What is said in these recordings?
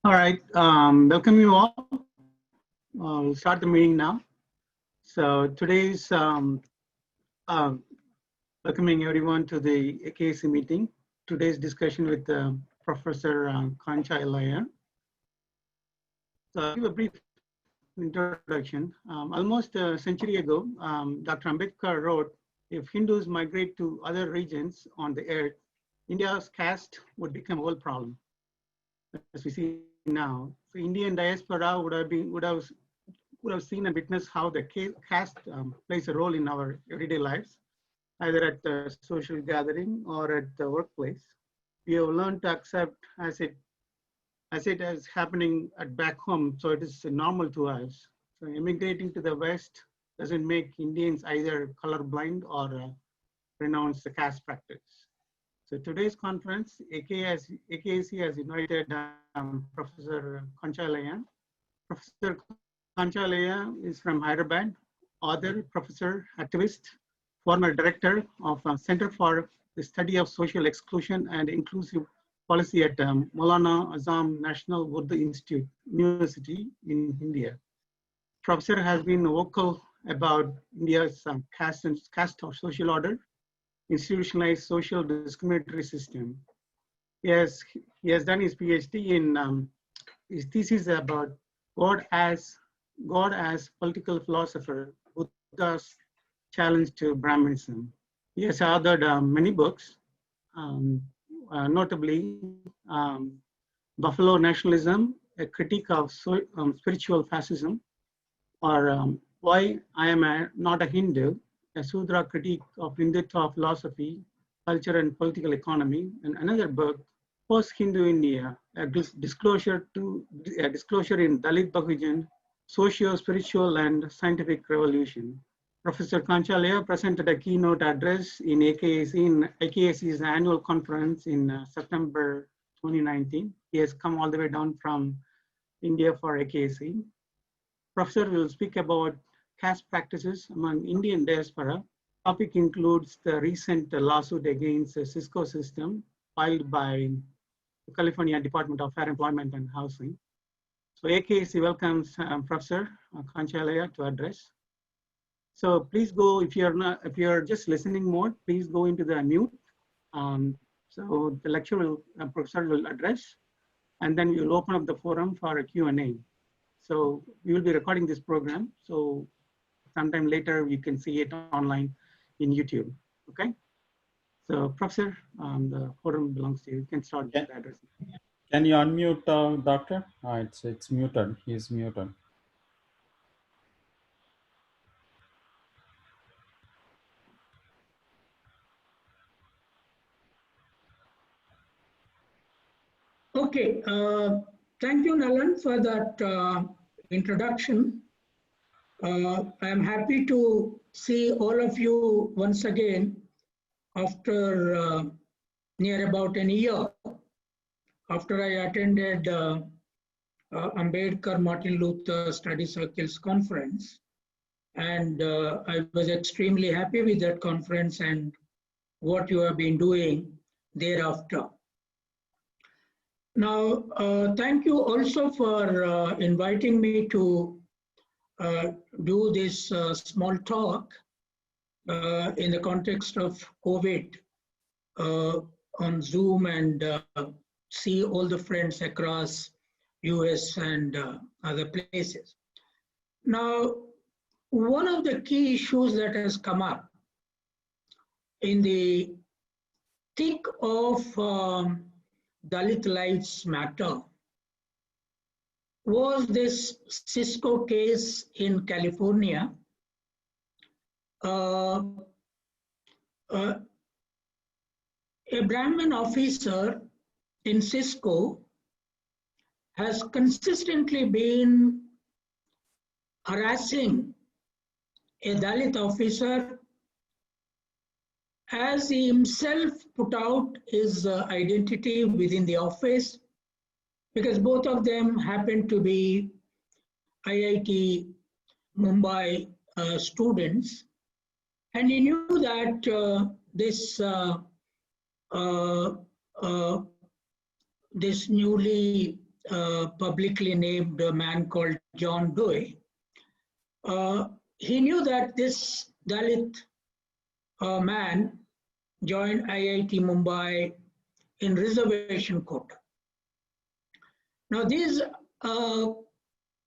All right, welcome you all. We'll start the meeting now. So today's welcoming everyone to the AKC meeting. Today's discussion with Professor Kancha Ilaiah. So I'll give a brief introduction. Almost a century ago, Dr. Ambedkar wrote, if Hindus migrate to other regions on the earth, India's caste would become a world problem. As we see now, so Indian diaspora would have seen and witnessed how the caste plays a role in our everyday lives, either at the social gathering or at the workplace. We have learned to accept as it is happening at back home, so it is normal to us. So immigrating to the West doesn't make Indians either colorblind or renounce the caste practice. So today's conference, AKC has invited Professor Kancha Ilaiah. Professor Kancha Ilaiah is from Hyderabad, author, professor, activist, former director of Center for the Study of Social Exclusion and Inclusive Policy at Maulana Azam National Urdu Institute, University in India. Professor has been vocal about India's caste or social order, institutionalized social discriminatory system. He has done his PhD in his thesis about God as political philosopher, Buddha's challenge to Brahmanism. He has authored many books, notably Buffalo Nationalism, a critique of spiritual fascism, or Why I Am Not a Hindu, a Sudra critique of Hindutva philosophy, culture and political economy, and another book, Post-Hindu India, a disclosure in Dalit Bahujan, socio-spiritual and scientific revolution. Professor Kancha Ilaiah presented a keynote address in AKC's annual conference in September 2019. He has come all the way down from India for AKC. Professor will speak about caste practices among Indian diaspora. Topic includes the recent lawsuit against the Cisco system filed by the California Department of Fair Employment and Housing. So AKC welcomes Professor Kancha Ilaiah to address. So please go, if you're just listening mode, please go into the mute. So the lecture professor will address, and then we will open up the forum for a Q&A. So we will be recording this program. So sometime later, you can see it online in YouTube, okay? So Professor, the forum belongs to you. You can start the address. Can you unmute, doctor? It's muted, he's muted. Okay, thank you, Nalan, for that introduction. I am happy to see all of you once again after near about a year after I attended Ambedkar Martin Luther Study Circles conference. And I was extremely happy with that conference and what you have been doing thereafter. Now, thank you also for inviting me to do this small talk in the context of COVID on Zoom and see all the friends across US and other places. Now, one of the key issues that has come up in the thick of Dalit Lives Matter was this Cisco case in California. A Brahmin officer in Cisco has consistently been harassing a Dalit officer as he himself put out his identity within the office, because both of them happened to be IIT Mumbai students. And he knew that this newly publicly named man called John Dewey. He knew that this Dalit man joined IIT Mumbai in reservation quota. Now these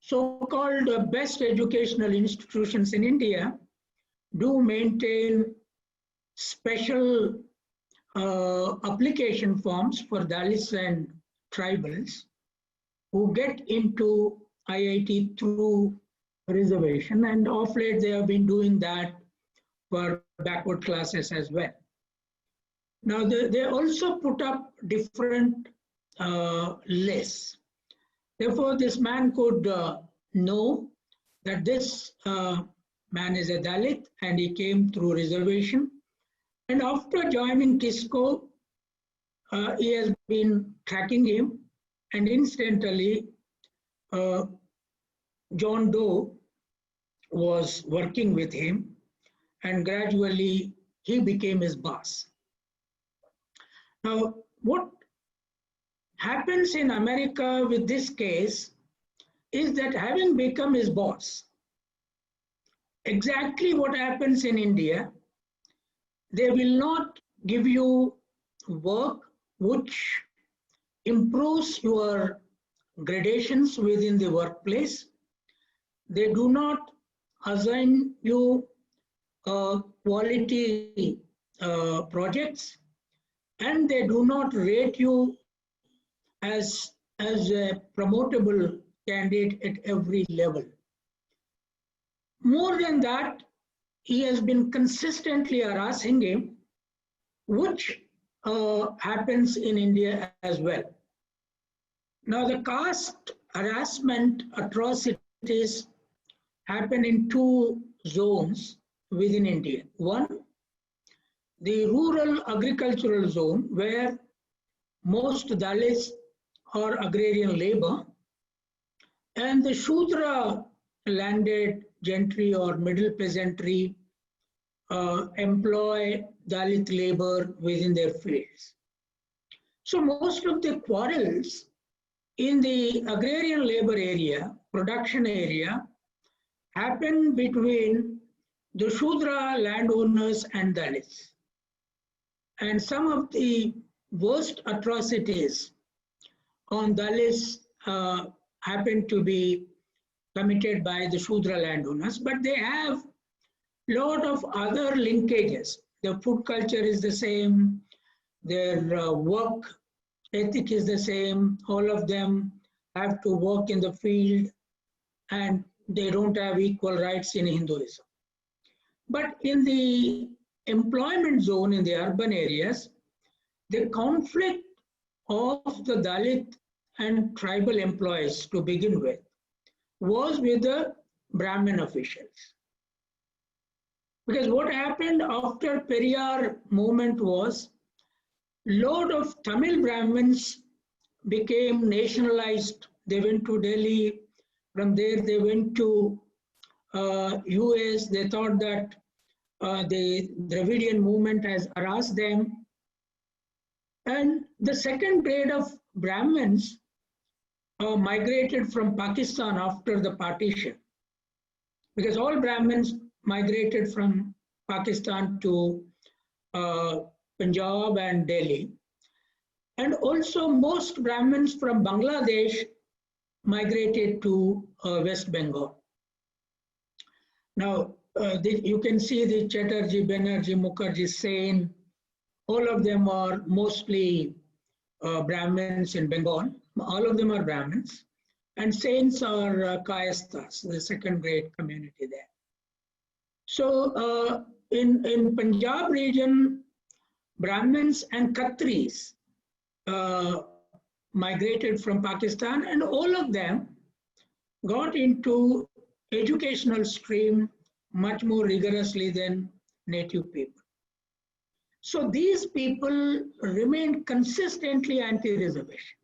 so-called best educational institutions in India do maintain special application forms for Dalits and tribals who get into IIT through reservation, and of late they have been doing that for backward classes as well. Now they also put up different lists. Therefore, this man could know that this man is a Dalit and he came through reservation. And after joining TISCO, he has been tracking him, and incidentally, John Doe was working with him, and gradually he became his boss. Now, what happens in America with this case is that having become his boss, exactly what happens in India, they will not give you work which improves your gradations within the workplace. They do not assign you quality projects, and they do not rate you as a promotable candidate at every level. More than that, he has been consistently harassing him, which happens in India as well. Now, the caste harassment atrocities happen in two zones within India. One, the rural agricultural zone, where most Dalits are agrarian labor, and the Shudra landed gentry or middle peasantry employ Dalit labor within their fields. So most of the quarrels in the agrarian labor area, production area, happen between the Shudra landowners and Dalits. And some of the worst atrocities on Dalits happen to be committed by the Shudra landowners, but they have a lot of other linkages. Their food culture is the same, their work ethic is the same, all of them have to work in the field, and they don't have equal rights in Hinduism. But in the employment zone in the urban areas, the conflict of the Dalit and tribal employees to begin with was with the Brahmin officials. Because what happened after Periyar movement was, lot of Tamil Brahmins became nationalized. They went to Delhi. From there, they went to US. They thought that the Dravidian movement has harassed them. And the second grade of Brahmins migrated from Pakistan after the partition, because all Brahmins migrated from Pakistan to Punjab and Delhi. And also most Brahmins from Bangladesh migrated to West Bengal. Now, you can see the Chatterjee, Banerjee, Mukherjee, Sen, all of them are mostly Brahmins in Bengal. All of them are Brahmins. And Saints are Kayasthas, the second grade community there. So in Punjab region, Brahmins and Khatris migrated from Pakistan, and all of them got into educational stream much more rigorously than native people. So these people remained consistently anti-reservation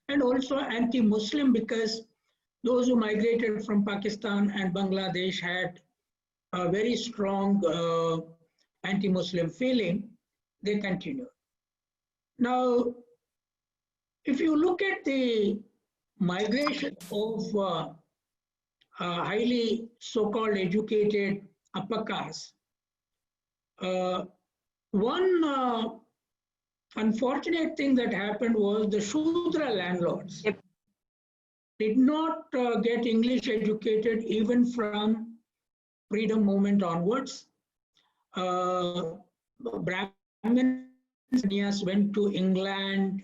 and also anti-Muslim, because those who migrated from Pakistan and Bangladesh had a very strong anti-Muslim feeling. They continued. Now, if you look at the migration of highly so-called educated upper caste, one unfortunate thing that happened was the Shudra landlords did not get English educated even from freedom movement onwards. Brahmins went to England,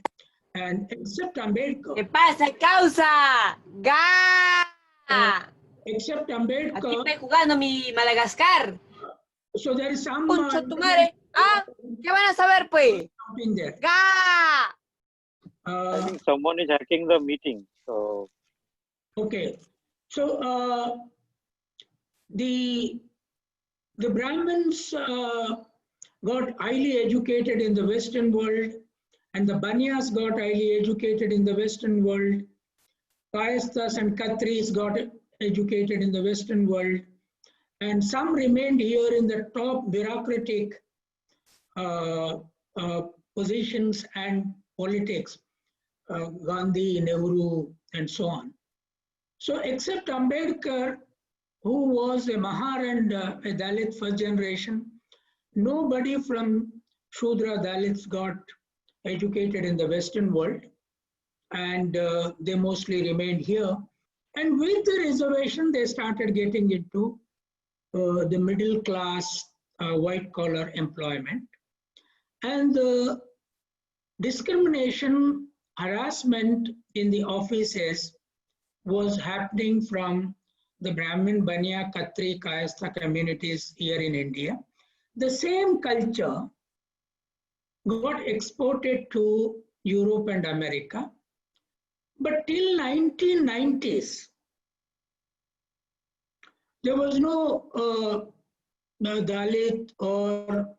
and except Ambedkar. ¿Qué pasa, causa? ¡Ga! Except Aquí Ambedkar. estoy jugando mi Madagascar. So there is some. Concha tu madre. Ah, ¿qué van a saber, pues? There. ¡Ga! I think someone is hacking the meeting. So Okay, so the Brahmins got highly educated in the Western world, and the Banyas got highly educated in the Western world. Kayasthas and Khatris got educated in the Western world, and some remained here in the top bureaucratic positions and politics, Gandhi, Nehru, and so on. So except Ambedkar, who was a Mahar and a Dalit first generation, nobody from Shudra Dalits got educated in the Western world, and they mostly remained here. And with the reservation, they started getting into the middle class, white collar employment. And the discrimination, harassment in the offices was happening from the Brahmin, Banya, Khatri, Kayastha communities here in India. The same culture got exported to Europe and America. But till 1990s, there was no Dalit or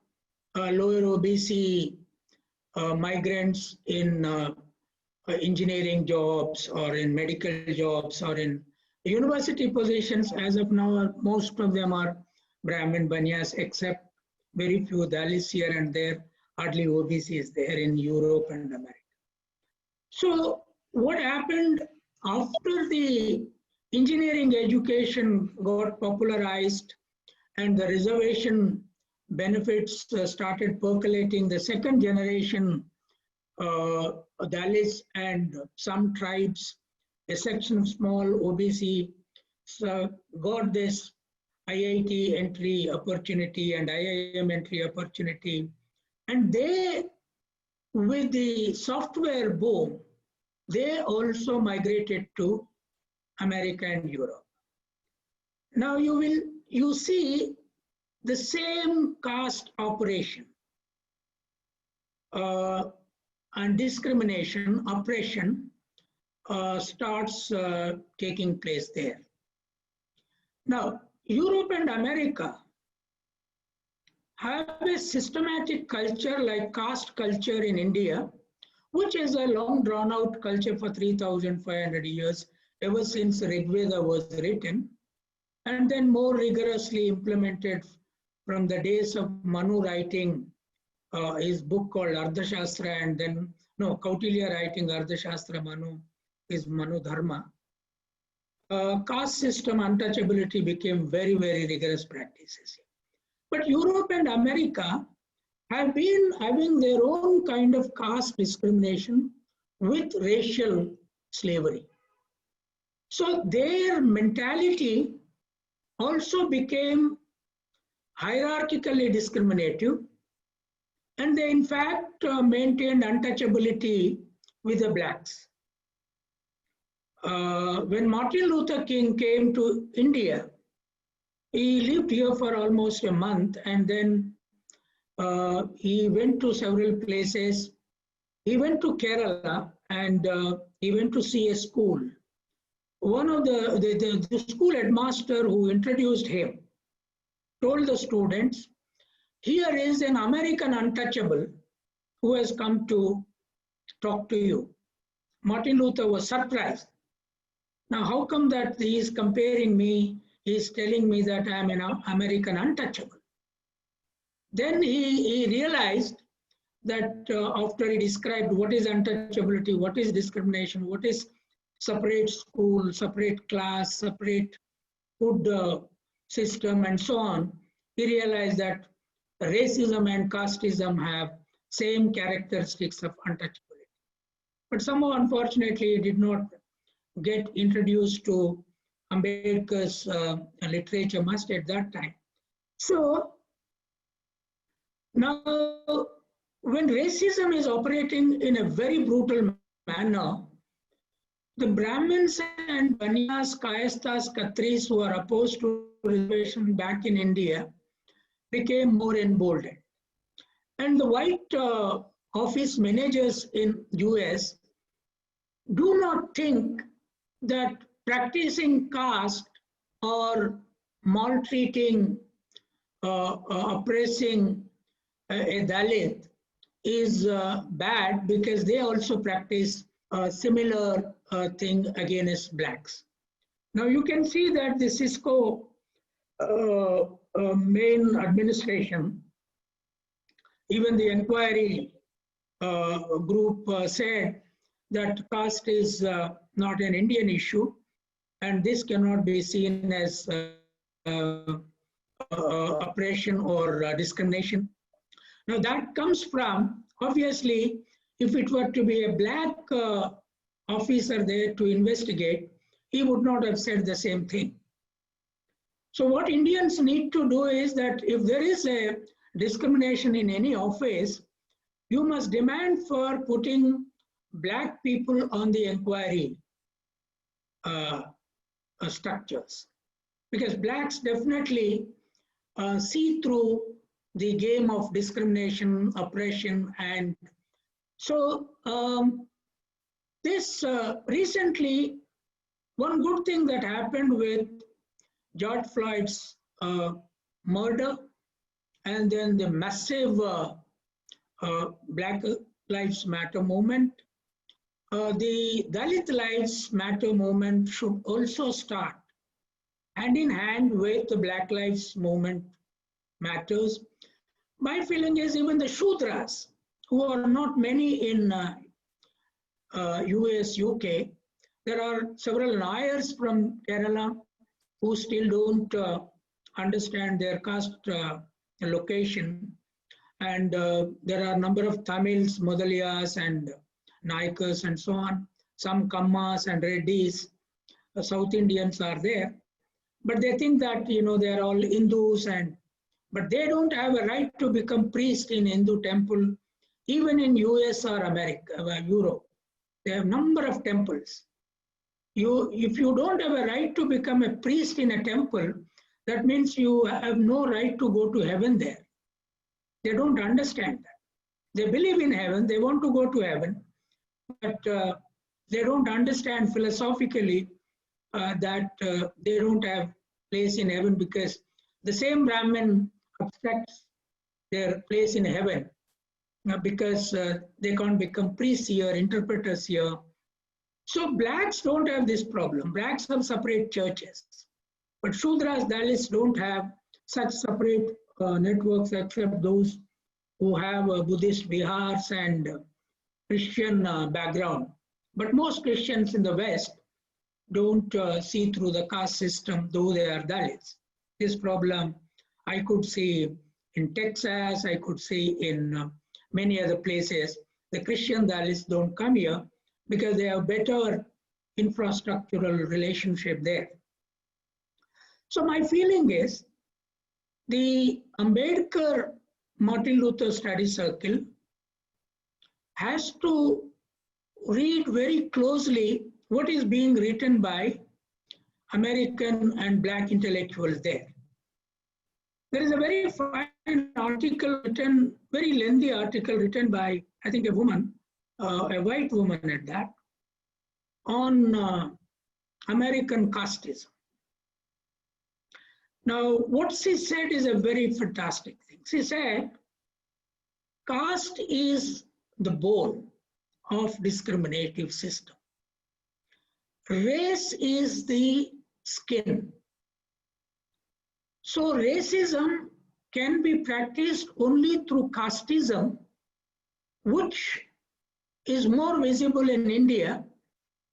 lower OBC migrants in engineering jobs or in medical jobs or in university positions. As of now, most of them are Brahmin Banyas, except very few Dalits here and there, hardly OBCs there in Europe and America. So what happened after the engineering education got popularized and the reservation benefits started percolating, the second generation Dalits and some tribes, a section of small OBC, got this IIT entry opportunity and IIM entry opportunity. And they, with the software boom, they also migrated to America and Europe. Now you see the same caste operation and discrimination, oppression starts taking place there. Now, Europe and America have a systematic culture like caste culture in India, which is a long drawn out culture for 3,500 years, ever since Rig Veda was written, and then more rigorously implemented from the days of Manu writing his book called Ardhashastra, and then, no, Kautilya writing Ardhashastra Manu, is Manu Dharma. Caste system untouchability became very, very rigorous practices. But Europe and America have been having their own kind of caste discrimination with racial slavery. So their mentality also became hierarchically discriminative, and they in fact maintained untouchability with the blacks. When Martin Luther King came to India, he lived here for almost a month, and then he went to several places. He went to Kerala, and he went to see a school. One of the school headmaster who introduced him told the students, "Here is an American untouchable who has come to talk to you." Martin Luther was surprised. Now, how come that he is comparing me? He is telling me that I am an American untouchable. Then he realized that after he described what is untouchability, what is discrimination, what is separate school, separate class, separate food system, and so on, he realized that racism and casteism have same characteristics of untouchability. But somehow, unfortunately, he did not get introduced to Ambedkar's literature much at that time. So now, when racism is operating in a very brutal manner, the Brahmins and Banyas, Kayasthas, Khatris who are opposed to reservation back in India became more emboldened. And the white office managers in US do not think that practicing caste or maltreating, oppressing a Dalit is bad, because they also practice a similar thing against blacks. Now you can see that the Cisco main administration, even the inquiry group said that caste is not an Indian issue, and this cannot be seen as oppression or discrimination. Now that comes from, obviously, if it were to be a black officer there to investigate, he would not have said the same thing. So what Indians need to do is that if there is a discrimination in any office, you must demand for putting black people on the inquiry structures, because blacks definitely see through the game of discrimination, oppression, and so this recently, one good thing that happened with George Floyd's murder, and then the massive Black Lives Matter movement, the Dalit Lives Matter movement should also start hand in hand with the Black Lives Movement matters. My feeling is even the Shudras, who are not many in US, UK, there are several Nayars from Kerala who still don't understand their caste location. And there are a number of Tamils, Mudaliyas and Naikas and so on. Some Kammas and Reddys, South Indians are there. But they think that, you know, they're all Hindus, but they don't have a right to become priest in Hindu temple, even in US or America, Europe. They have a number of temples. If you don't have a right to become a priest in a temple, that means you have no right to go to heaven there. They don't understand that. They believe in heaven, they want to go to heaven, but they don't understand philosophically that they don't have place in heaven, because the same Brahmin obstructs their place in heaven because they can't become priests here, interpreters here. So blacks don't have this problem. Blacks have separate churches, but Shudras, Dalits don't have such separate networks, except those who have Buddhist Vihars and Christian background. But most Christians in the West don't see through the caste system, though they are Dalits. This problem I could see in Texas, I could see in many other places. The Christian Dalits don't come here because they have better infrastructural relationship there. So my feeling is the Ambedkar Martin Luther Study Circle has to read very closely what is being written by American and black intellectuals there. There is a very fine article written, very lengthy article written by, I think, a woman, a white woman at that, on American casteism. Now, what she said is a very fantastic thing. She said, caste is the bone of discriminative system. Race is the skin. So racism can be practiced only through casteism, which is more visible in India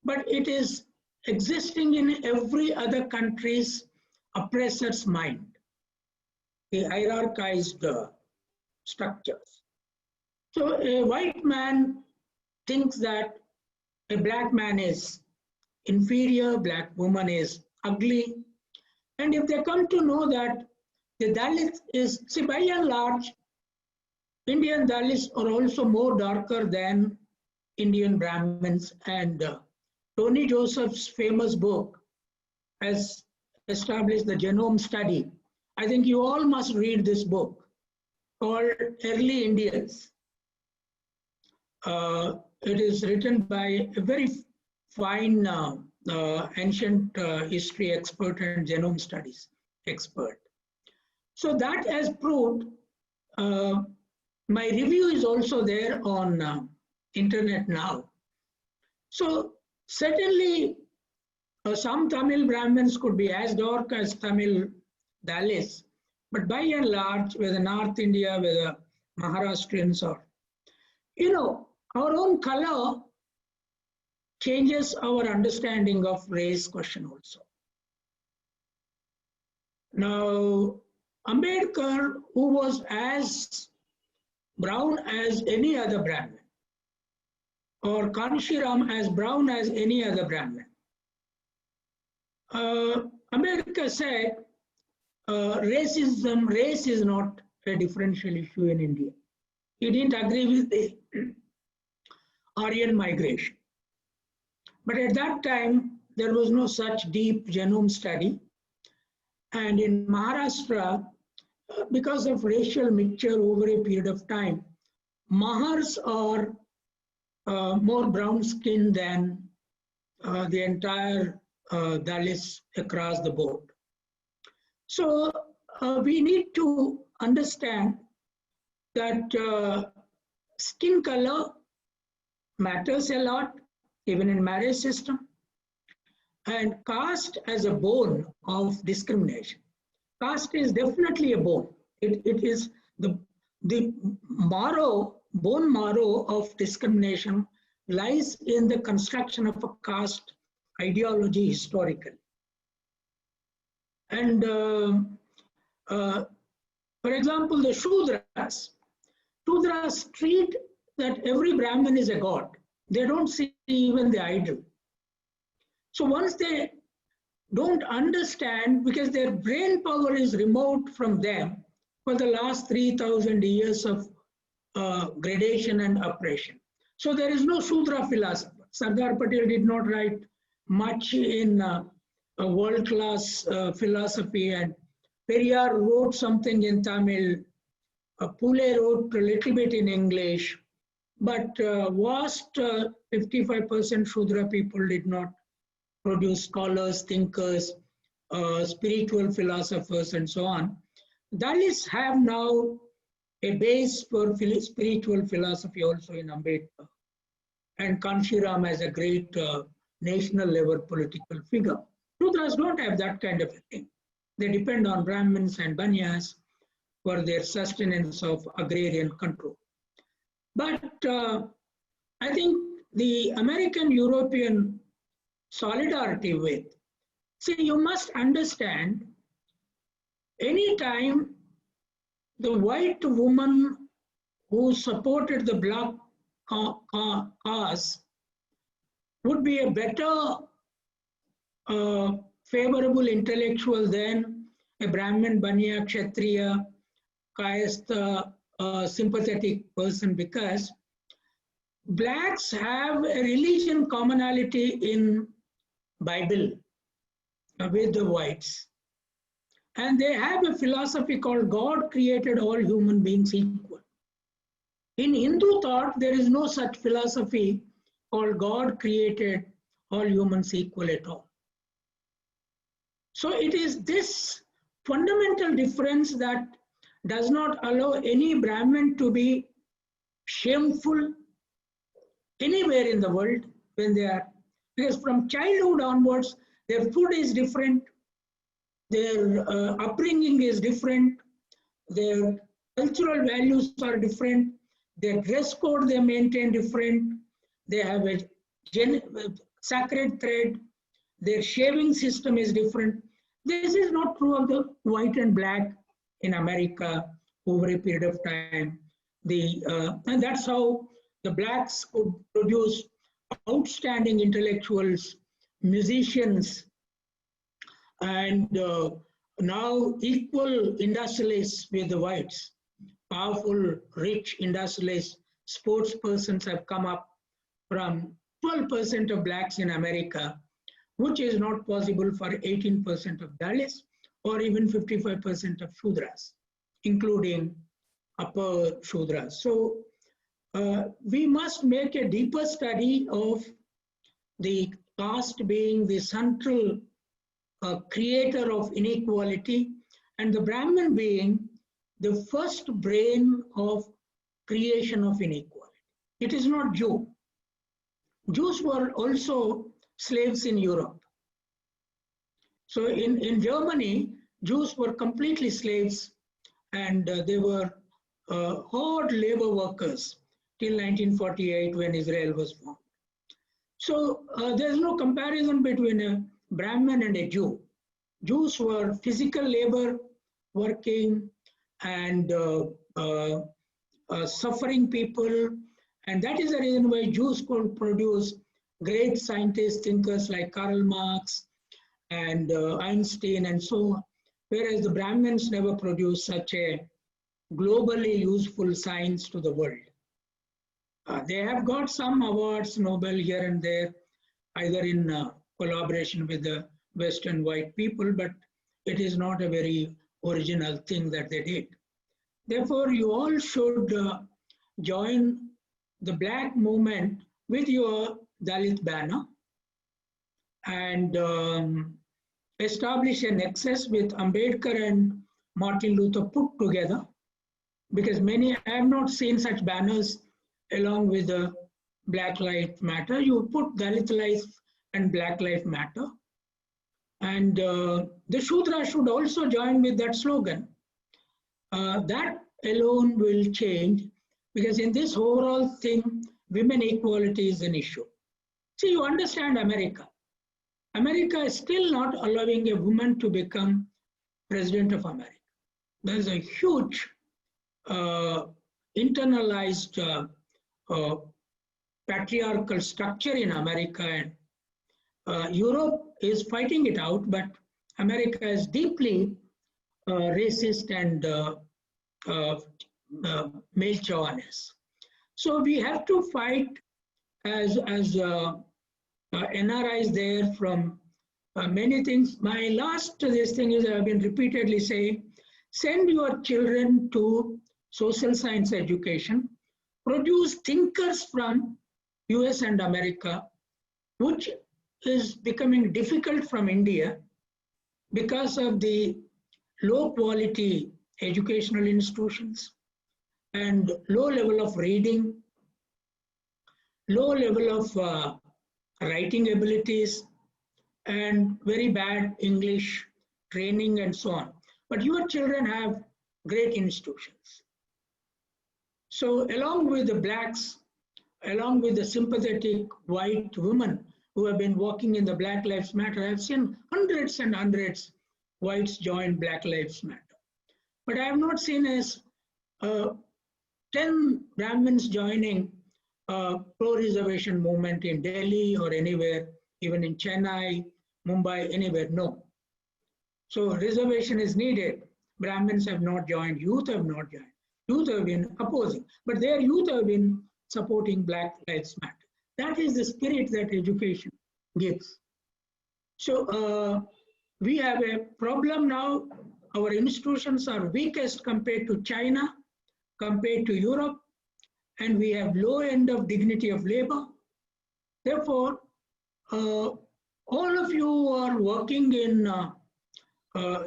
but it is existing in every other country's oppressor's mind, the hierarchized structures. So a white man thinks that a black man is inferior, black woman is ugly. And if they come to know that the Dalits is, see, by and large, Indian Dalits are also more darker than Indian Brahmins. And Tony Joseph's famous book has established the genome study. I think you all must read this book called Early Indians. It is written by a very fine ancient history expert and genome studies expert. So that has proved, my review is also there on internet now. So certainly some Tamil Brahmins could be as dark as Tamil Dalits, but by and large, whether North India, whether Maharashtrians or, our own color changes our understanding of race question also. Now, Ambedkar, who was as brown as any other Brahmin, or Kanshiram as brown as any other Brahmin, Ambedkar said, race is not a differential issue in India. He didn't agree with the Aryan migration. But at that time, there was no such deep genome study. And in Maharashtra, because of racial mixture over a period of time, Mahars are more brown skinned than the entire Dalits across the board. So we need to understand that skin color matters a lot, even in marriage system, and caste as a bone of discrimination. Caste is definitely a bone. It is the bone marrow of discrimination lies in the construction of a caste ideology historically. And for example, the Shudras treat that every Brahmin is a god. They don't see even the idol. So once they don't understand, because their brain power is removed from them for the last 3,000 years of gradation and oppression. So there is no Shudra philosopher. Sardar Patel did not write much in a world-class philosophy, and Periyar wrote something in Tamil. Pule wrote a little bit in English, but vast 55% Shudra people did not produce scholars, thinkers, spiritual philosophers, and so on. Dalits have now a base for spiritual philosophy also in Ambedkar, and Kanshiram as a great national level political figure. Shudras don't have that kind of a thing. They depend on Brahmins and Banyas for their sustenance of agrarian control. But I think the American-European solidarity with, see, you must understand, anytime the white woman who supported the black cause would be a better favorable intellectual than a Brahmin, Banya, Kshatriya, Caste, sympathetic person, because blacks have a religion commonality in Bible with the whites. And they have a philosophy called God created all human beings equal. In Hindu thought, there is no such philosophy called God created all humans equal at all. So it is this fundamental difference that does not allow any Brahmin to be shameful anywhere in the world when they are, because from childhood onwards, their food is different, their upbringing is different, their cultural values are different, their dress code they maintain different, they have a sacred thread, their shaving system is different. This is not true of the white and black in America over a period of time. And that's how the blacks could produce outstanding intellectuals, musicians, and now equal industrialists with the whites. Powerful, rich industrialists, sports persons have come up from 12% of blacks in America, which is not possible for 18% of Dalits or even 55% of Shudras, including upper Shudras. So we must make a deeper study of the caste being the central creator of inequality, and the Brahmin being the first brain of creation of inequality. It is not Jew. Jews were also slaves in Europe. So in Germany, Jews were completely slaves, and they were hard labor workers till 1948 when Israel was formed. So there's no comparison between a Brahmin and a Jew. Jews were physical labor, working and suffering people, and that is the reason why Jews could produce great scientists, thinkers like Karl Marx and Einstein and so on, whereas the Brahmins never produced such a globally useful science to the world. They have got some awards, Nobel here and there, either in collaboration with the Western white people, but it is not a very original thing that they did. Therefore, you all should join the Black movement with your Dalit banner and establish a nexus with Ambedkar and Martin Luther put together, because I have not seen such banners along with the Black Lives Matter. You put Dalit Life and Black Lives Matter. And the Shudra should also join with that slogan. That alone will change, because in this overall thing, women equality is an issue. See, you understand America. America is still not allowing a woman to become president of America. There's a huge internalized patriarchal structure in America, and Europe is fighting it out, but America is deeply racist and male chauvinist. So we have to fight as NRIs there from many things. My last this thing is, I've been repeatedly saying, send your children to social science education, produce thinkers from US and America, which is becoming difficult from India because of the low quality educational institutions and low level of reading, low level of writing abilities, and very bad English training and so on. But your children have great institutions. So along with the blacks, along with the sympathetic white women who have been working in the Black Lives Matter, I've seen hundreds and hundreds whites join Black Lives Matter. But I have not seen as 10 Brahmins joining pro-reservation movement in Delhi or anywhere, even in Chennai, Mumbai, anywhere, no. So reservation is needed. Brahmins have not joined, youth have not joined. Youth have been opposing, but their youth have been supporting Black Lives Matter. That is the spirit that education gives. So we have a problem now. Our institutions are weakest compared to China, compared to Europe, and we have low end of dignity of labor. Therefore, all of you who are working in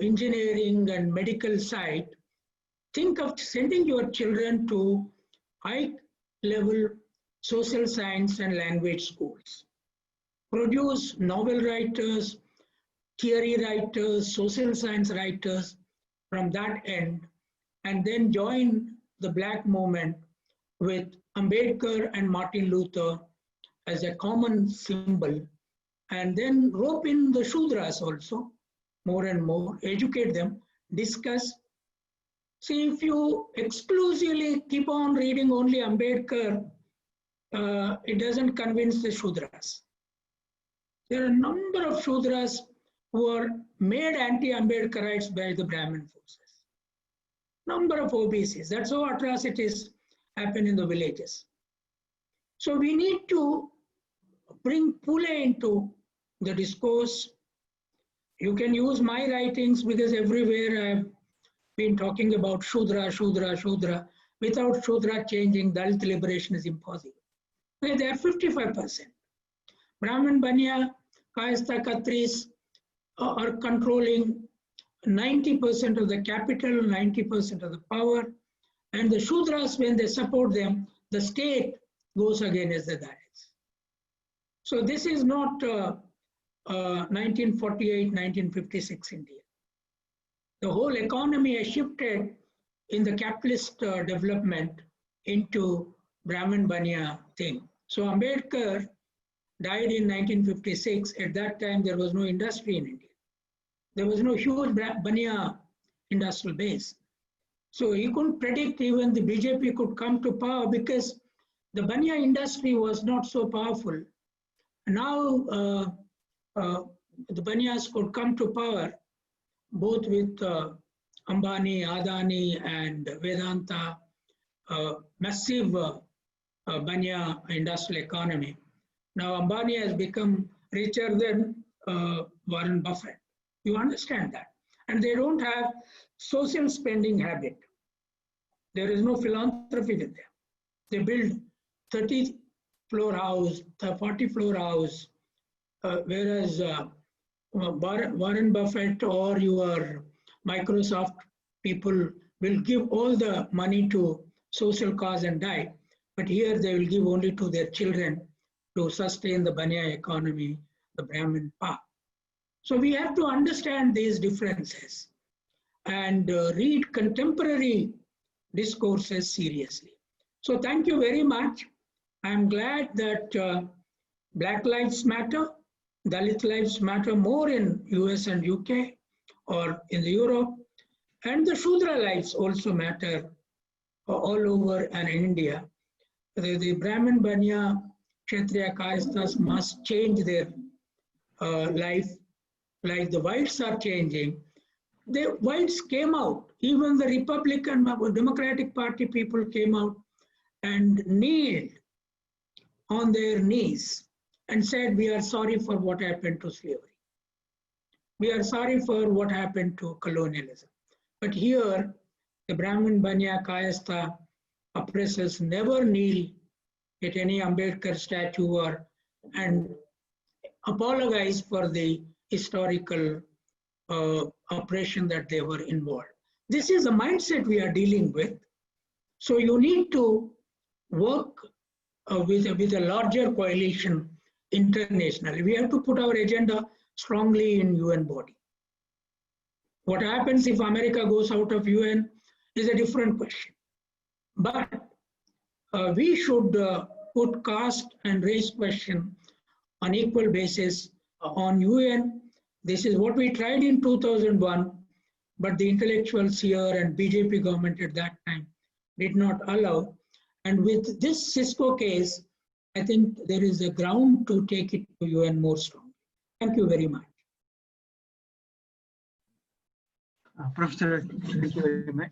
engineering and medical side, think of sending your children to high-level social science and language schools. Produce novel writers, theory writers, social science writers from that end, and then join the Black movement with Ambedkar and Martin Luther as a common symbol, and then rope in the Shudras also, more and more, educate them, discuss. See, if you exclusively keep on reading only Ambedkar, it doesn't convince the Shudras. There are a number of Shudras who are made anti-Ambedkarites by the Brahmin forces. Number of OBCs, that's how atrocities happen in the villages. So we need to bring Pule into the discourse. You can use my writings because everywhere I've been talking about Shudra, Shudra, Shudra. Without Shudra changing, Dalit liberation is impossible. Okay, they are 55%. Brahmin, Banya, Kayastha, Khatris are controlling 90% of the capital, 90% of the power. And the Shudras, when they support them, the state goes against the Dalits. So this is not 1948, 1956 India. The whole economy has shifted in the capitalist development into Brahmin Banya thing. So Ambedkar died in 1956. At that time, there was no industry in India. There was no huge Banya industrial base. So he couldn't predict even the BJP could come to power because the Banya industry was not so powerful. Now the Banyas could come to power both with Ambani, Adani and Vedanta, massive Banya industrial economy. Now Ambani has become richer than Warren Buffett. You understand that. And they don't have social spending habit. There is no philanthropy with them. They build 30-floor house, 40-floor house, whereas Warren Buffett or your Microsoft people will give all the money to social cause and die. But here they will give only to their children to sustain the Banya economy, the Brahmin path. So we have to understand these differences and read contemporary discourses seriously. So thank you very much. I'm glad that Black Lives Matter, Dalit Lives Matter more in US and UK or in the Europe, and the Shudra lives also matter all over and in India. The Brahmin, Banya, Kshatriya, Kayasthas must change their life like the whites are changing. The whites came out, even the Republican, Democratic Party people came out and kneeled on their knees and said, we are sorry for what happened to slavery. We are sorry for what happened to colonialism. But here, the Brahmin, Banya, Kayastha oppressors never kneel at any Ambedkar statue and apologize for the historical oppression that they were involved. This is the mindset we are dealing with. So you need to work with a larger coalition internationally. We have to put our agenda strongly in UN body. What happens if America goes out of UN is a different question. But we should put caste and race question on equal basis on UN. This is what we tried in 2001, but the intellectuals here and BJP government at that time did not allow. And with this Cisco case, I think there is a ground to take it to UN more strongly. Thank you very much. Professor, thank you very much.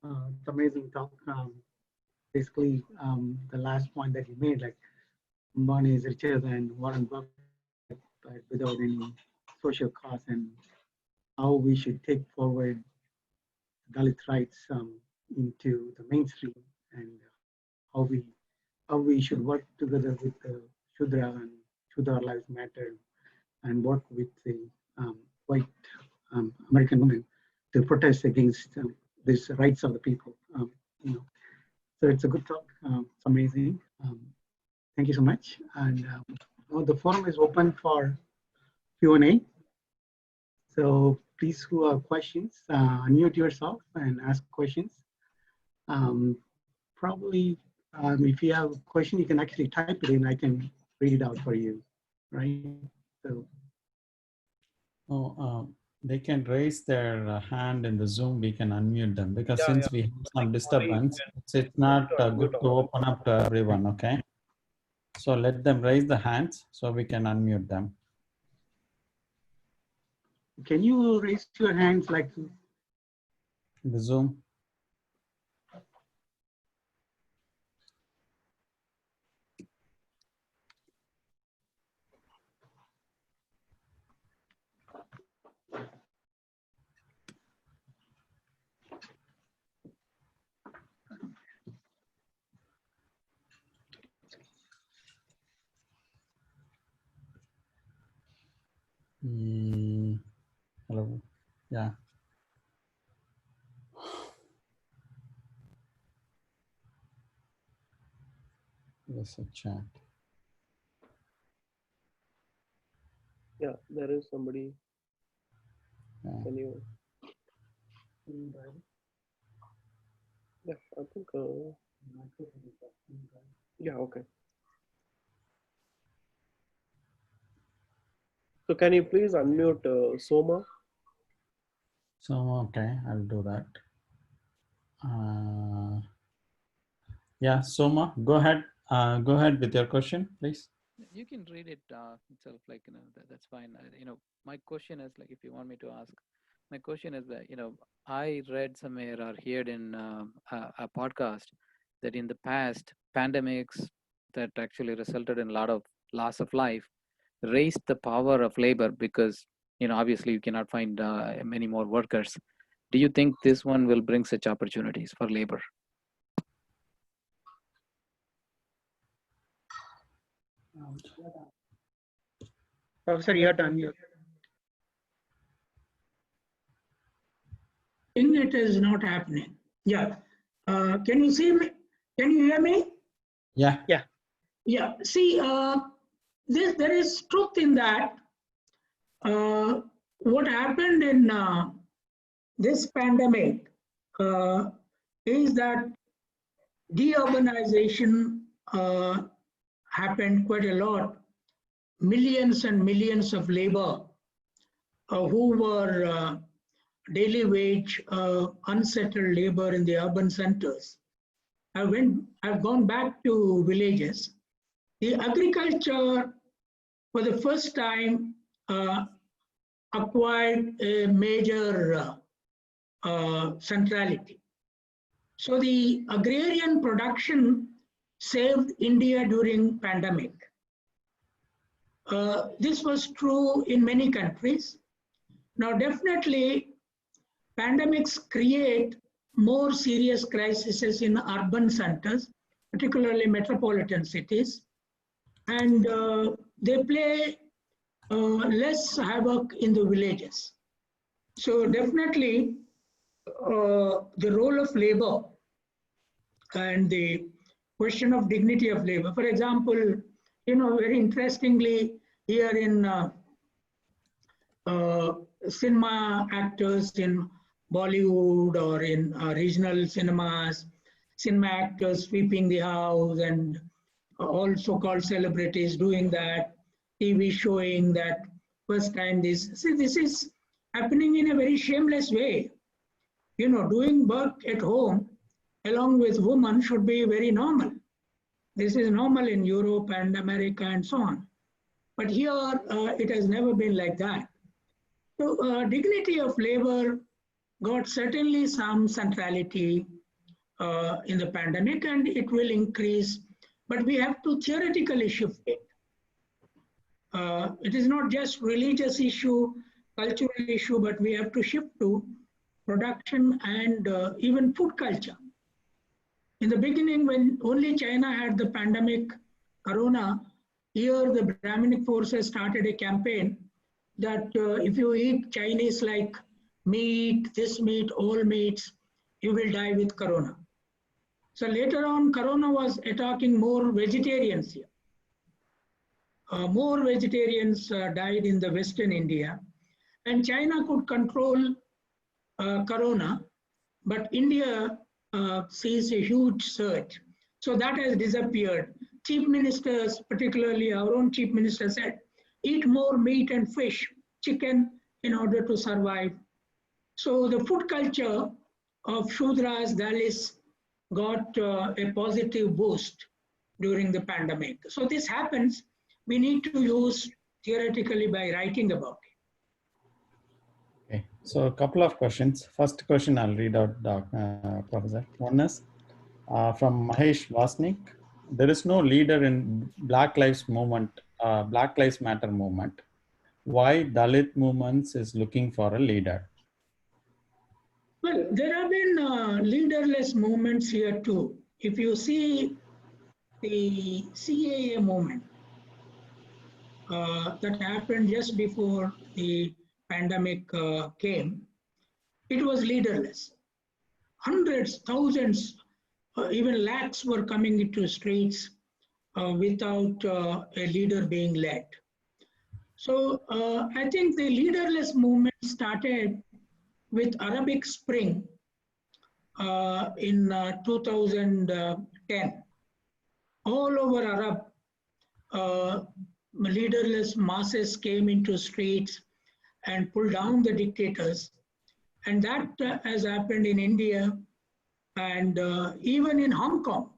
It's amazing talk. Basically, the last point that you made, like money is richer than Warren Buffett, but without any social cost, and how we should take forward Dalit rights into the mainstream, and how we should work together with the Shudra and Shudra Lives Matter, and work with the white American women to protest against these rights of the people. So it's a good talk. It's amazing. Thank you so much. And now the forum is open for Q&A. So please, who have questions, unmute yourself and ask questions. Probably If you have a question, you can actually type it in. I can read it out for you, right? So, they can raise their hand in the Zoom. We can unmute them because since we have some disturbance, it's not good to open up to everyone. Okay. So let them raise the hands so we can unmute them. can you raise your hands like In the Zoom. Hello. Yeah. There's a chat. Yeah, there is somebody. Yeah. Can you? Yeah, I think. Yeah, okay. So can you please unmute Soma? So, okay, I'll do that. Yeah, Soma, go ahead. Go ahead with your question, please. You can read it itself, like, that's fine. My question is, like, if you want me to ask, my question is that, I read somewhere or heard in a podcast that in the past, pandemics that actually resulted in a lot of loss of life raised the power of labor because, obviously you cannot find many more workers. Do you think this one will bring such opportunities for labor? Professor, you have to unmute. I think it is not happening. Yeah. Can you see me? Can you hear me? Yeah. Yeah. Yeah. See, there is truth in that. What happened in this pandemic is that deurbanization happened quite a lot. Millions and millions of labor who were daily wage, unsettled labor in the urban centers. I've gone back to villages. The agriculture, for the first time, acquired a major centrality. So the agrarian production saved India during pandemic. This was true in many countries. Now, definitely, pandemics create more serious crises in urban centers, particularly metropolitan cities, and they play less havoc in the villages. So definitely, the role of labor and the question of dignity of labor. For example, very interestingly, here in cinema actors in Bollywood or in regional cinemas, cinema actors sweeping the house and all so-called celebrities doing that, TV showing that first time this is happening in a very shameless way. Doing work at home along with women should be very normal. This is normal in Europe and America and so on. But here, it has never been like that. So dignity of labor got certainly some centrality in the pandemic, and it will increase, but we have to theoretically shift it. It is not just religious issue, cultural issue, but we have to shift to production and even food culture. In the beginning, when only China had the pandemic, corona, here the Brahminic forces started a campaign that if you eat Chinese like meat, this meat, all meats, you will die with corona. So later on, corona was attacking more vegetarians here. More vegetarians died in the Western India, and China could control corona, but India sees a huge surge. So that has disappeared. Chief ministers, particularly our own chief minister, said, eat more meat and fish, chicken, in order to survive. So the food culture of Shudras, Dalits got a positive boost during the pandemic. So this happens, we need to use theoretically by writing about it. Okay, so a couple of questions. First question I'll read out, Professor. One is from Mahesh Vasnik. There is no leader in Black Lives Movement, Black Lives Matter movement. Why Dalit movements is looking for a leader? Well, there have been leaderless movements here too. If you see the CAA movement that happened just before the pandemic came, it was leaderless. Hundreds, thousands, even lakhs were coming into streets without a leader being led. So I think the leaderless movement started with Arabic Spring in 2010. All over Arab, leaderless masses came into streets and pulled down the dictators. And that has happened in India and even in Hong Kong.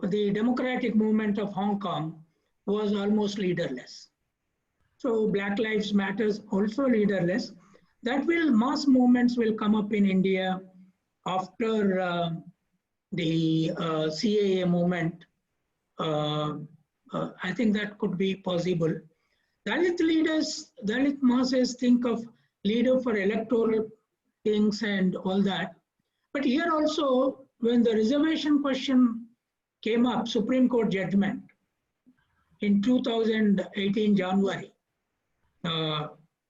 The democratic movement of Hong Kong was almost leaderless. So Black Lives Matters also leaderless. That mass movements will come up in India after the CAA movement. I think that could be possible. Dalit leaders, Dalit masses think of leader for electoral things and all that. But here also, when the reservation question came up, Supreme Court judgment in 2018 January,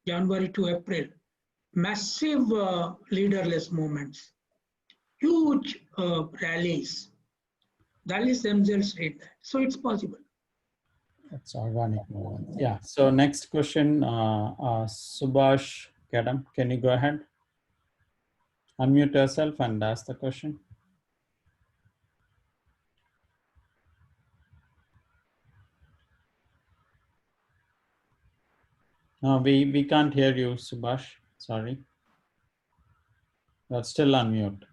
January to April, massive leaderless movements, huge rallies. Dalits themselves did that. So it's possible. It's organic movement. Yeah. So next question, Subhash Kadam, can you go ahead? Unmute yourself and ask the question. No, we can't hear you, Subhash. Sorry. You're still on mute.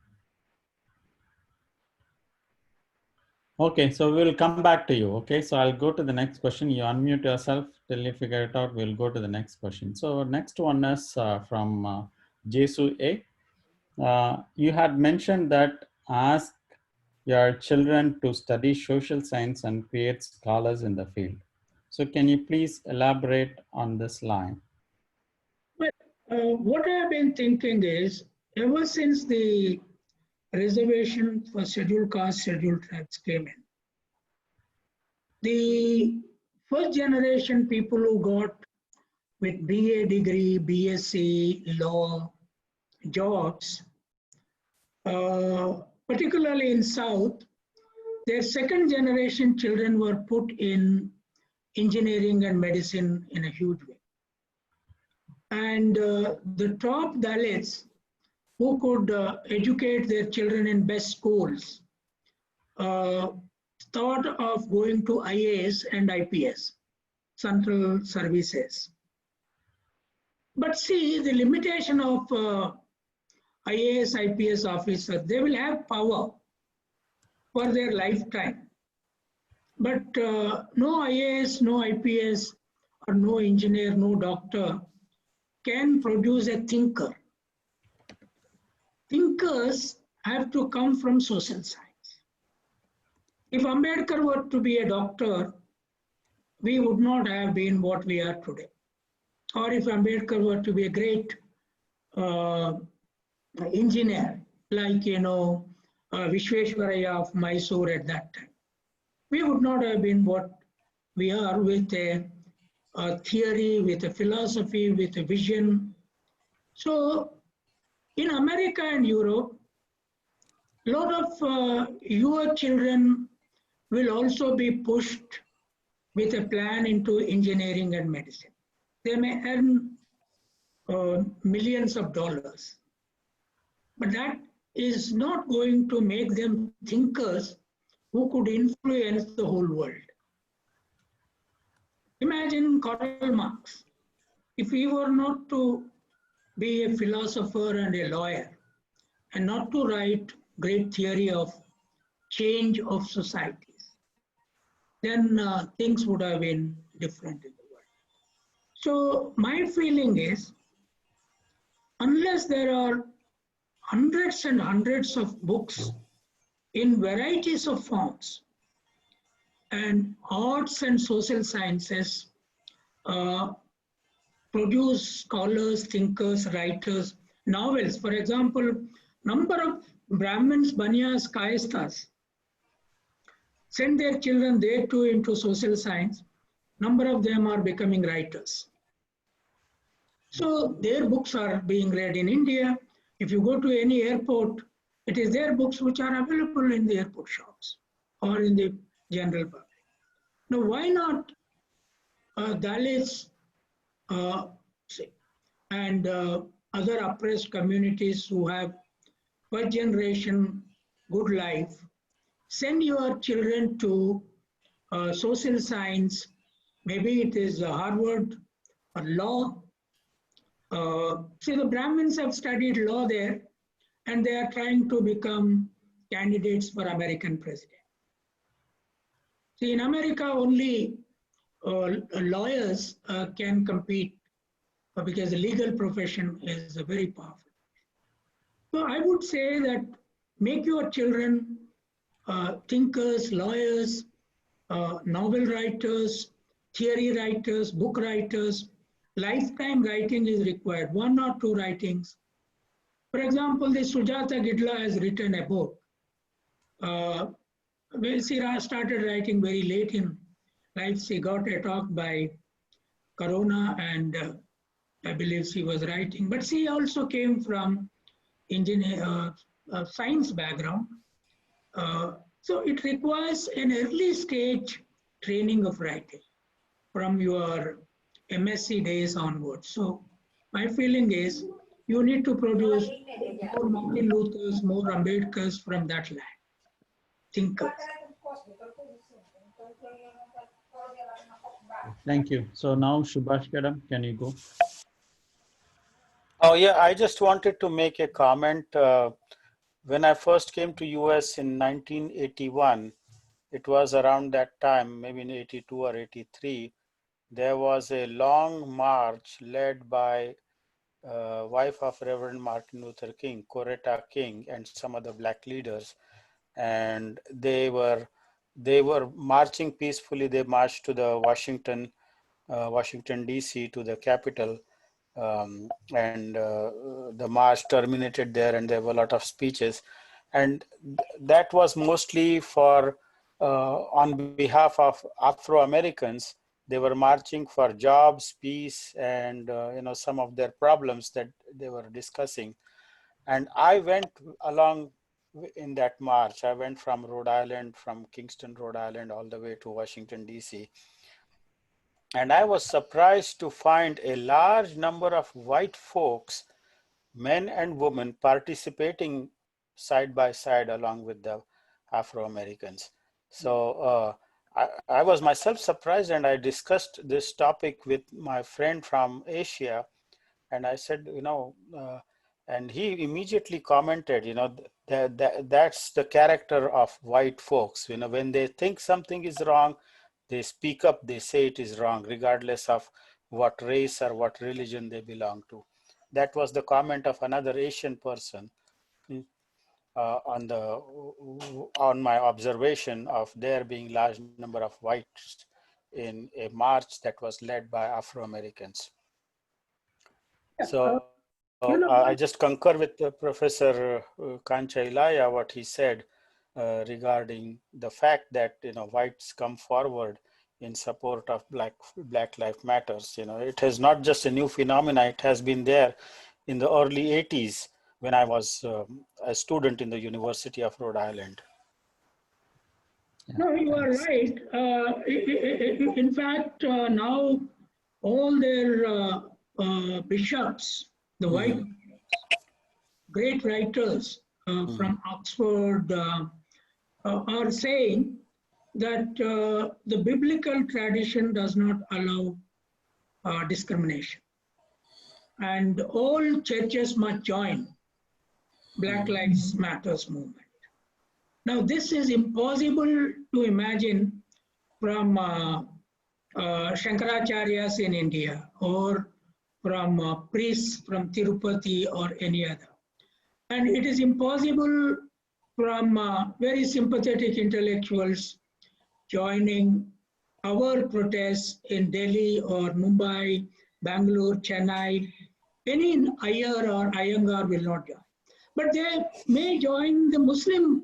Okay, so we'll come back to you. Okay, so I'll go to the next question. You unmute yourself till you figure it out. We'll go to the next question. So next one is from Jesu A. You had mentioned that ask your children to study social science and create scholars in the field. So can you please elaborate on this line? Well, what I have been thinking is, ever since the reservation for scheduled caste, scheduled tribes came in, the first generation people who got with BA degree, BSc, law, jobs, particularly in South, their second generation children were put in engineering and medicine in a huge way. And the top Dalits who could educate their children in best schools thought of going to IAS and IPS, central services. But see, the limitation of IAS, IPS officer, they will have power for their lifetime. But no IAS, no IPS, or no engineer, no doctor can produce a thinker. Thinkers have to come from social science. If Ambedkar were to be a doctor, we would not have been what we are today. Or if Ambedkar were to be a great engineer, like, Vishweshwaraya of Mysore at that time, we would not have been what we are, with a theory, with a philosophy, with a vision. So in America and Europe, a lot of your children will also be pushed with a plan into engineering and medicine. They may earn millions of dollars, but that is not going to make them thinkers who could influence the whole world. Imagine Karl Marx. If he were not to be a philosopher and a lawyer, and not to write great theory of change of societies, then things would have been different in the world. So my feeling is, unless there are hundreds and hundreds of books in varieties of forms, and arts and social sciences produce scholars, thinkers, writers, novels. For example, number of Brahmins, Banyas, Kayasthas send their children there too into social science. Number of them are becoming writers. So their books are being read in India. If you go to any airport, it is their books which are available in the airport shops or in the general public. Now, why not Dalits and other oppressed communities who have first generation good life, send your children to social science, maybe it is Harvard or law. See, the Brahmins have studied law there, and they are trying to become candidates for American president. See, in America, only lawyers can compete because the legal profession is very powerful. So I would say that make your children thinkers, lawyers, novel writers, theory writers, book writers. Lifetime writing is required, 1 or 2 writings. For example, the Sujata Gidla has written a book. Well, she started writing very late in life. She got a talk by Corona, and I believe she was writing. But she also came from engineer, science background. So it requires an early stage training of writing from your MSc days onwards. So my feeling is you need to produce more Martin Luthers, more Ambedkars from that land. Thinkers. Thank you. So now Subhash Kadam, can you go? Oh yeah, I just wanted to make a comment. When I first came to US in 1981, it was around that time, maybe in 82 or 83, there was a long march led by wife of Reverend Martin Luther King, Coretta King, and some other black leaders. And they were marching peacefully. They marched to the Washington DC, to the Capitol. And the march terminated there, and there were a lot of speeches. And that was mostly for on behalf of Afro-Americans. They were marching for jobs, peace, and some of their problems that they were discussing. And I went along in that march. I went from Rhode Island, from Kingston, Rhode Island, all the way to Washington, DC. And I was surprised to find a large number of white folks, men and women, participating side by side along with the Afro-Americans. So I was myself surprised, and I discussed this topic with my friend from Asia. And I said, and he immediately commented, that's the character of white folks. When they think something is wrong, they speak up, they say it is wrong, regardless of what race or what religion they belong to. That was the comment of another Asian person on my observation of there being large number of whites in a march that was led by Afro-Americans. So I just concur with Professor Kancha Ilaiah, what he said regarding the fact that whites come forward in support of Black Lives Matters. It is not just a new phenomenon. It has been there in the early 80s when I was a student in the University of Rhode Island. No, you are right. In fact, now all their bishops, the white great writers, from Oxford are saying that the biblical tradition does not allow discrimination. And all churches must join Black Lives Matters movement. Now, this is impossible to imagine from Shankaracharyas in India or from priests from Tirupati or any other. And it is impossible from very sympathetic intellectuals joining our protests in Delhi or Mumbai, Bangalore, Chennai. Any Iyer or Iyengar will not join. But they may join the Muslim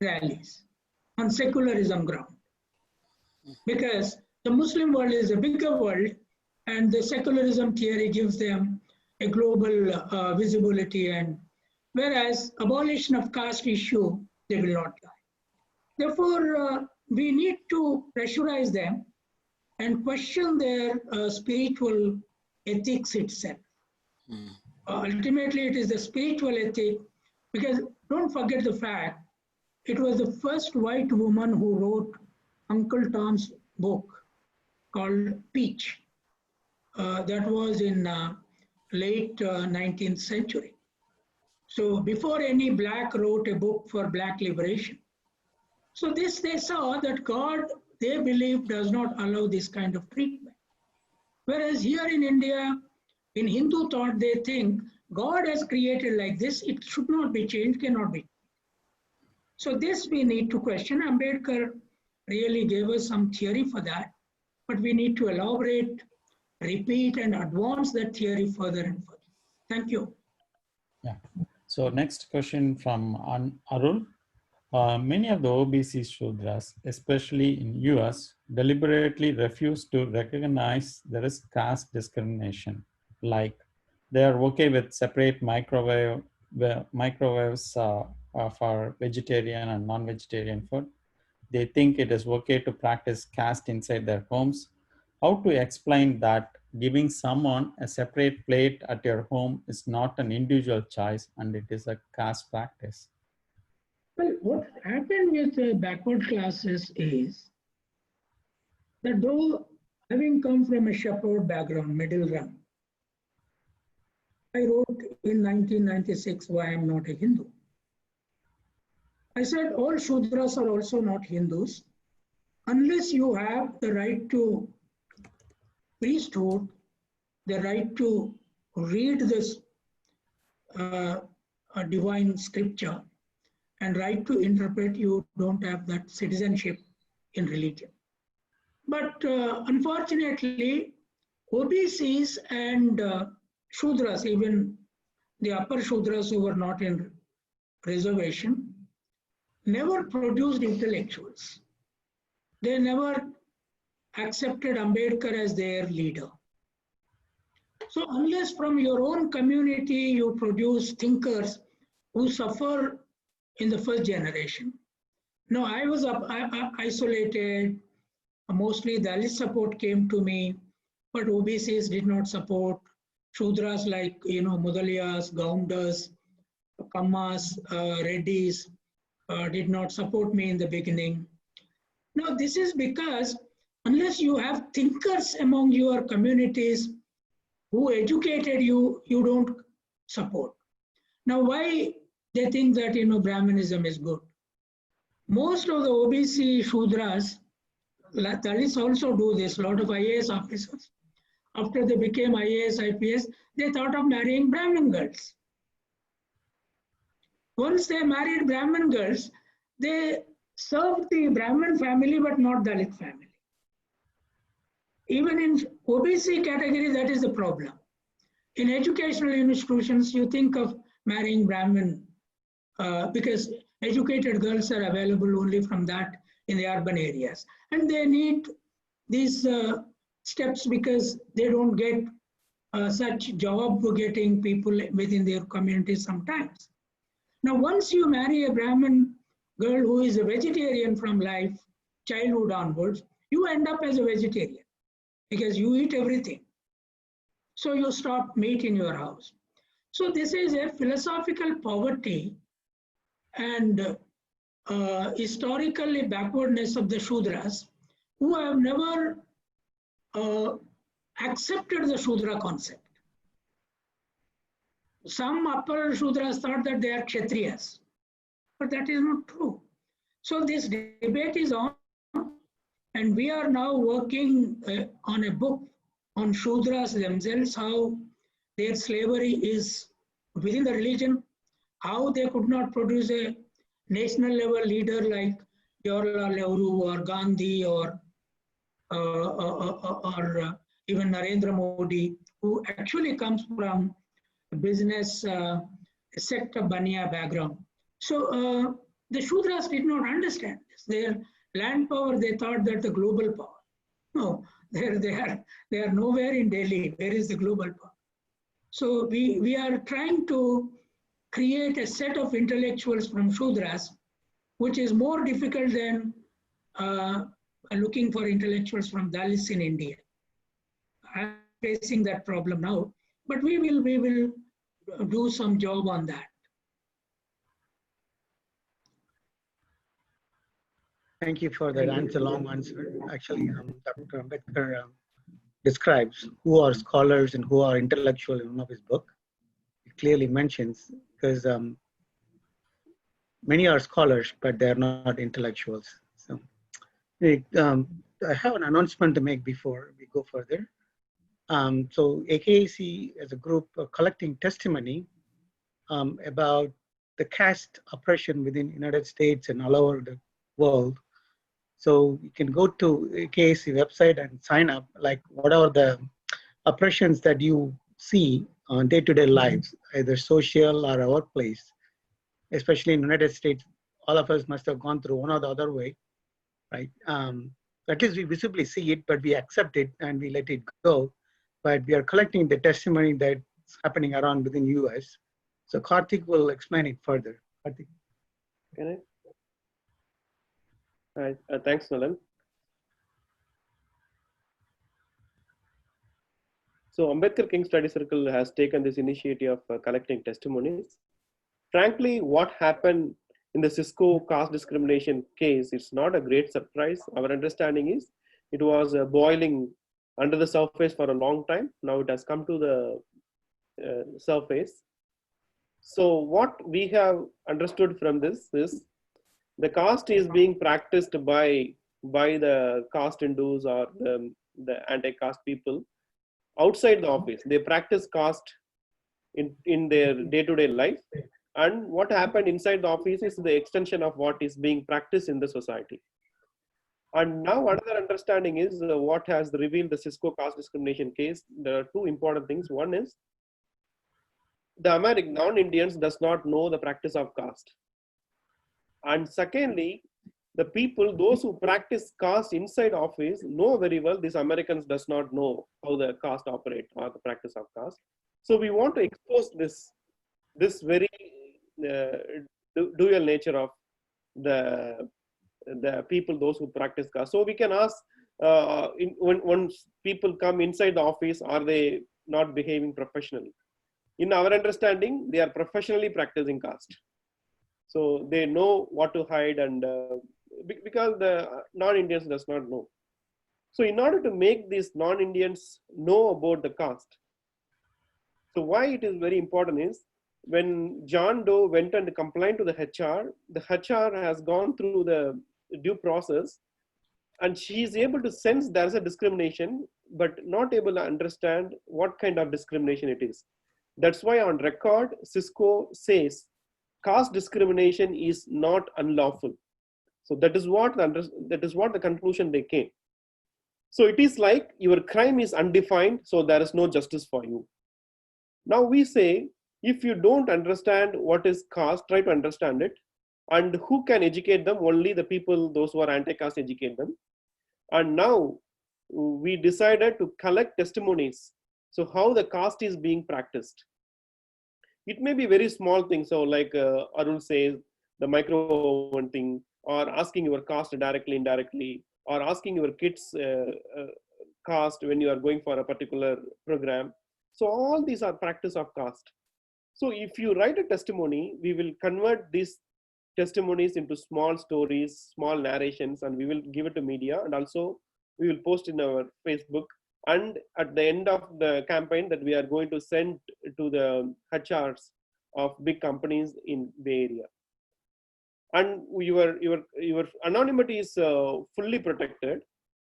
rallies on secularism ground. Because the Muslim world is a bigger world and the secularism theory gives them a global visibility, and whereas abolition of caste issue, they will not join. Therefore, we need to pressurize them and question their spiritual ethics itself. Ultimately, it is the spiritual ethic, because don't forget the fact, it was the first white woman who wrote Uncle Tom's book called Peach. That was in late 19th century. So before any black wrote a book for black liberation. So this they saw that God, they believe, does not allow this kind of treatment. Whereas here in India, in Hindu thought, they think God has created like this, it should not be changed, cannot be. So this we need to question. Ambedkar really gave us some theory for that, but we need to elaborate, repeat, and advance that theory further and further. Thank you. Yeah. So next question from Arul. Many of the OBC Shudras, especially in US, deliberately refuse to recognize there is caste discrimination. Like they are okay with separate microwaves for vegetarian and non-vegetarian food. They think it is okay to practice caste inside their homes. How to explain that giving someone a separate plate at your home is not an individual choice and it is a caste practice? Well, what happened with the backward classes is that though having come from a shepherd background, middle run, I wrote in 1996 why I'm not a Hindu. I said all Shudras are also not Hindus unless you have the right to priesthood, the right to read this divine scripture, and right to interpret. You don't have that citizenship in religion. But unfortunately, OBCs and Shudras, even the upper Shudras who were not in reservation, never produced intellectuals. They never accepted Ambedkar as their leader. So unless from your own community you produce thinkers who suffer in the first generation. No, I was isolated. Mostly Dalit support came to me, but OBCs did not support. Shudras like, Mudaliyas, Gaundas, Kammas, Reddys did not support me in the beginning. Now this is because unless you have thinkers among your communities who educated you, you don't support. Now why they think that Brahmanism is good? Most of the OBC Shudras, Dalits also do this, a lot of IAS officers. After they became IAS, IPS, they thought of marrying Brahmin girls. Once they married Brahmin girls, they served the Brahmin family but not Dalit family. Even in OBC category, that is the problem. In educational institutions, you think of marrying Brahmin because educated girls are available only from that in the urban areas. And they need these steps because they don't get such job getting people within their communities sometimes. Now, once you marry a Brahmin girl who is a vegetarian from life, childhood onwards, you end up as a vegetarian because you eat everything. So you stop meat in your house. So this is a philosophical poverty and historically backwardness of the Shudras, who have never accepted the Shudra concept. Some upper Shudras thought that they are Kshatriyas, but that is not true. So this debate is on, and we are now working on a book on Shudras themselves, how their slavery is within the religion, how they could not produce a national level leader like Jawaharlal Nehru or Gandhi or even Narendra Modi, who actually comes from a business sector Baniya background. So the Shudras did not understand this. Their land power, they thought that the global power. No, they are nowhere in Delhi. Where is the global power? So we are trying to create a set of intellectuals from Shudras, which is more difficult than looking for intellectuals from Dalits in India. I'm facing that problem now, but we will do some job on that. Thank you for that answer, long answer. Actually, Dr. Ambedkar describes who are scholars and who are intellectual in one of his book. It clearly mentions, because many are scholars, but they're not intellectuals. So I have an announcement to make before we go further. So AKAC as a group collecting testimony about the caste oppression within the United States and all over the world. So you can go to AKAC website and sign up, like what are the oppressions that you see on day-to-day lives, either social or a workplace, especially in the United States. All of us must have gone through one or the other way, right? At least we visibly see it, but we accept it and we let it go. But we are collecting the testimony that's happening around within US. So Karthik will explain it further. Karthik. Can I? Thanks, Nolan. So Ambedkar King Study Circle has taken this initiative of collecting testimonies. Frankly, what happened in the Cisco caste discrimination case, it's not a great surprise. Our understanding is it was boiling under the surface for a long time. Now it has come to the surface. So what we have understood from this is the caste is being practiced by the caste Hindus or the anti-caste people outside the office. They practice caste in their day-to-day life. And what happened inside the office is the extension of what is being practiced in the society. And now another understanding is what has revealed the Cisco caste discrimination case. There are two important things. One is the American non-Indians does not know the practice of caste. And secondly, the people, those who practice caste inside office know very well these Americans does not know how the caste operate or the practice of caste. So we want to expose this very dual nature of the people, those who practice caste. So we can ask when people come inside the office, are they not behaving professionally? In our understanding, they are professionally practicing caste. So they know what to hide, and because the non-Indians does not know. So in order to make these non-Indians know about the caste, so why it is very important is when John Doe went and complained to the HR has gone through the due process, and she is able to sense there is a discrimination, but not able to understand what kind of discrimination it is. That's why on record, Cisco says caste discrimination is not unlawful. So that is what the conclusion they came. So it is like your crime is undefined, so there is no justice for you. Now we say, if you don't understand what is caste, try to understand it. And who can educate them? Only the people, those who are anti-caste, educate them. And now we decided to collect testimonies. So how the caste is being practiced. It may be very small things. So like Arun says, the micro oven thing, or asking your caste directly, indirectly, or asking your kids caste when you are going for a particular program. So all these are practice of caste. So if you write a testimony, we will convert this testimonies into small stories, small narrations, and we will give it to media, and also we will post in our Facebook. And at the end of the campaign, that we are going to send to the HRs of big companies in Bay Area. And your anonymity is fully protected,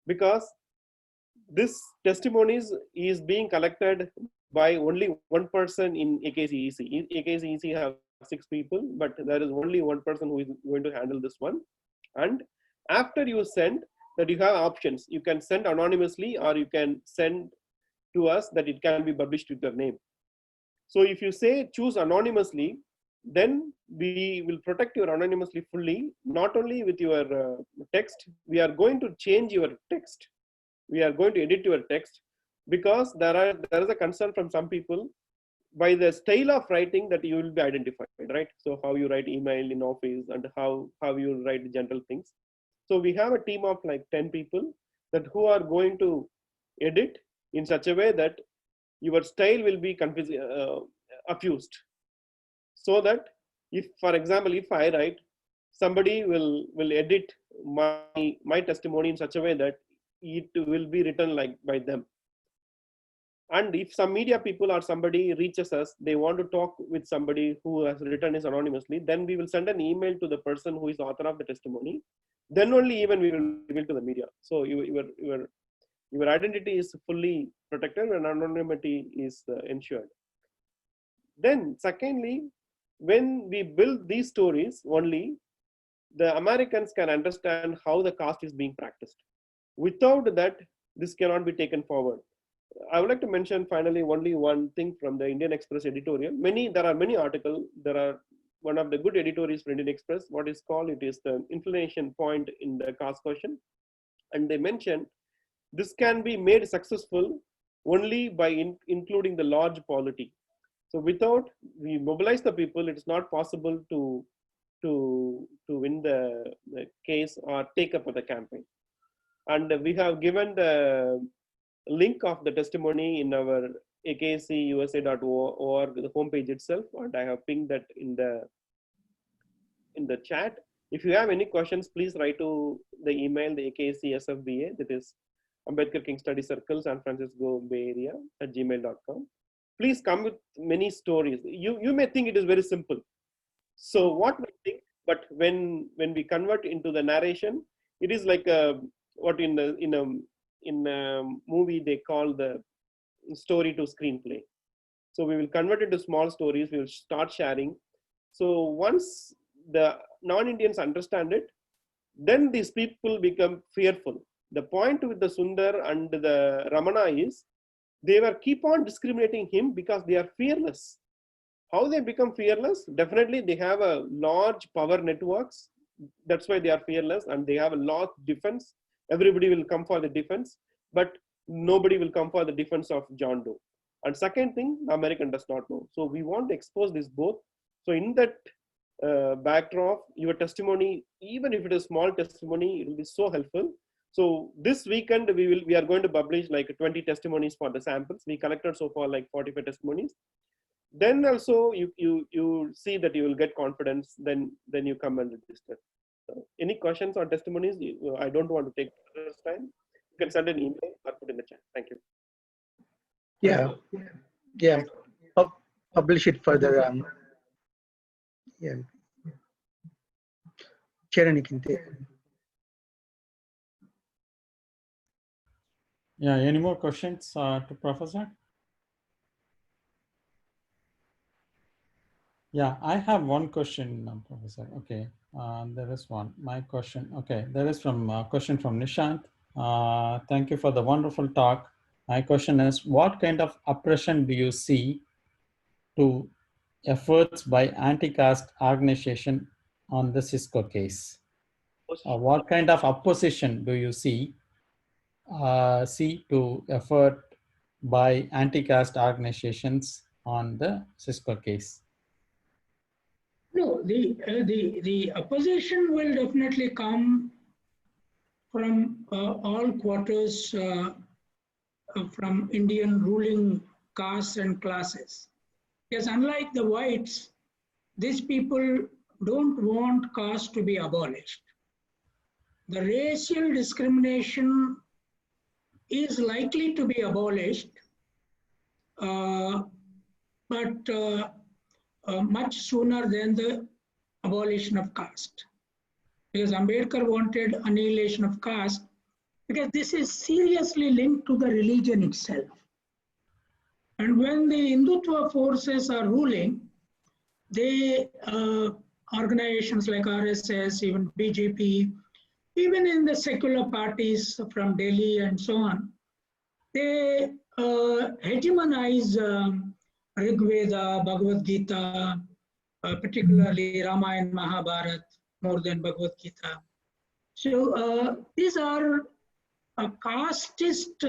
because this testimonies is being collected by only one person in AKCEC. AKCEC have 6 people, but there is only one person who is going to handle this one. And after you send, that you have options. You can send anonymously, or you can send to us that it can be published with your name. So if you say choose anonymously, then we will protect your anonymously fully, not only with your text. We are going to change your text. We are going to edit your text, because there is a concern from some people by the style of writing that you will be identified, right? So how you write email in office, and how you write general things. So we have a team of like 10 people that who are going to edit in such a way that your style will be accused. So that if, for example, if I write, somebody will edit my testimony in such a way that it will be written like by them. And if some media people or somebody reaches us, they want to talk with somebody who has written this anonymously, then we will send an email to the person who is the author of the testimony. Then only even we will reveal to the media. So your identity is fully protected and anonymity is ensured. Then secondly, when we build these stories, only the Americans can understand how the caste is being practiced. Without that, this cannot be taken forward. I would like to mention finally only one thing from the Indian Express editorial. There are many articles. There are one of the good editorials for Indian Express. What is called, it is the inclination point in the caste question, and they mention this can be made successful only by including the large polity. So without we mobilize the people, it is not possible to win the case or take up the campaign. And we have given the link of the testimony in our akcusa.org, the homepage itself, and I have pinged that in the chat. If you have any questions, please write to the email, the AKCSFBA, that is Ambedkar King Study Circle, San Francisco Bay Area @gmail.com. Please come with many stories. You may think it is very simple. So what we think, but when we convert into the narration, it is like what in a movie they call the story to screenplay. So we will convert it to small stories. We will start sharing. So once the non-Indians understand it, then these people become fearful. The point with the Sundar and the Ramana is they were keep on discriminating him because they are fearless. How they become fearless? Definitely they have a large power networks. That's why they are fearless, and they have a large defense. Everybody will come for the defense, but nobody will come for the defense of John Doe. And second thing, the American does not know. So we want to expose this both. So in that backdrop, your testimony, even if it is small testimony, it will be so helpful. So this weekend we are going to publish like 20 testimonies for the samples. We collected so far like 45 testimonies. Then also you see that you will get confidence. Then you come and register. So any questions or testimonies? I don't want to take this time. You can send an email or put in the chat. Thank you. Yeah. Publish it further. Yeah. Charan, can take. Yeah, any more questions to Professor? Yeah, I have one question, Professor. Okay, there is one. My question. Okay, there is question from Nishant. Thank you for the wonderful talk. My question is, what kind of oppression do you see to efforts by anti-caste organization on the Cisco case? What kind of opposition do you see to effort by anti-caste organizations on the Cisco case? No, the opposition will definitely come from all quarters from Indian ruling castes and classes. Because unlike the whites, these people don't want caste to be abolished. The racial discrimination is likely to be abolished, but much sooner than the abolition of caste. Because Ambedkar wanted annihilation of caste, because this is seriously linked to the religion itself. And when the Hindutva forces are ruling, they, organizations like RSS, even BJP, even in the secular parties from Delhi and so on, they hegemonize Rig Veda, Bhagavad Gita, particularly Ramayana, Mahabharata, more than Bhagavad Gita. So these are casteist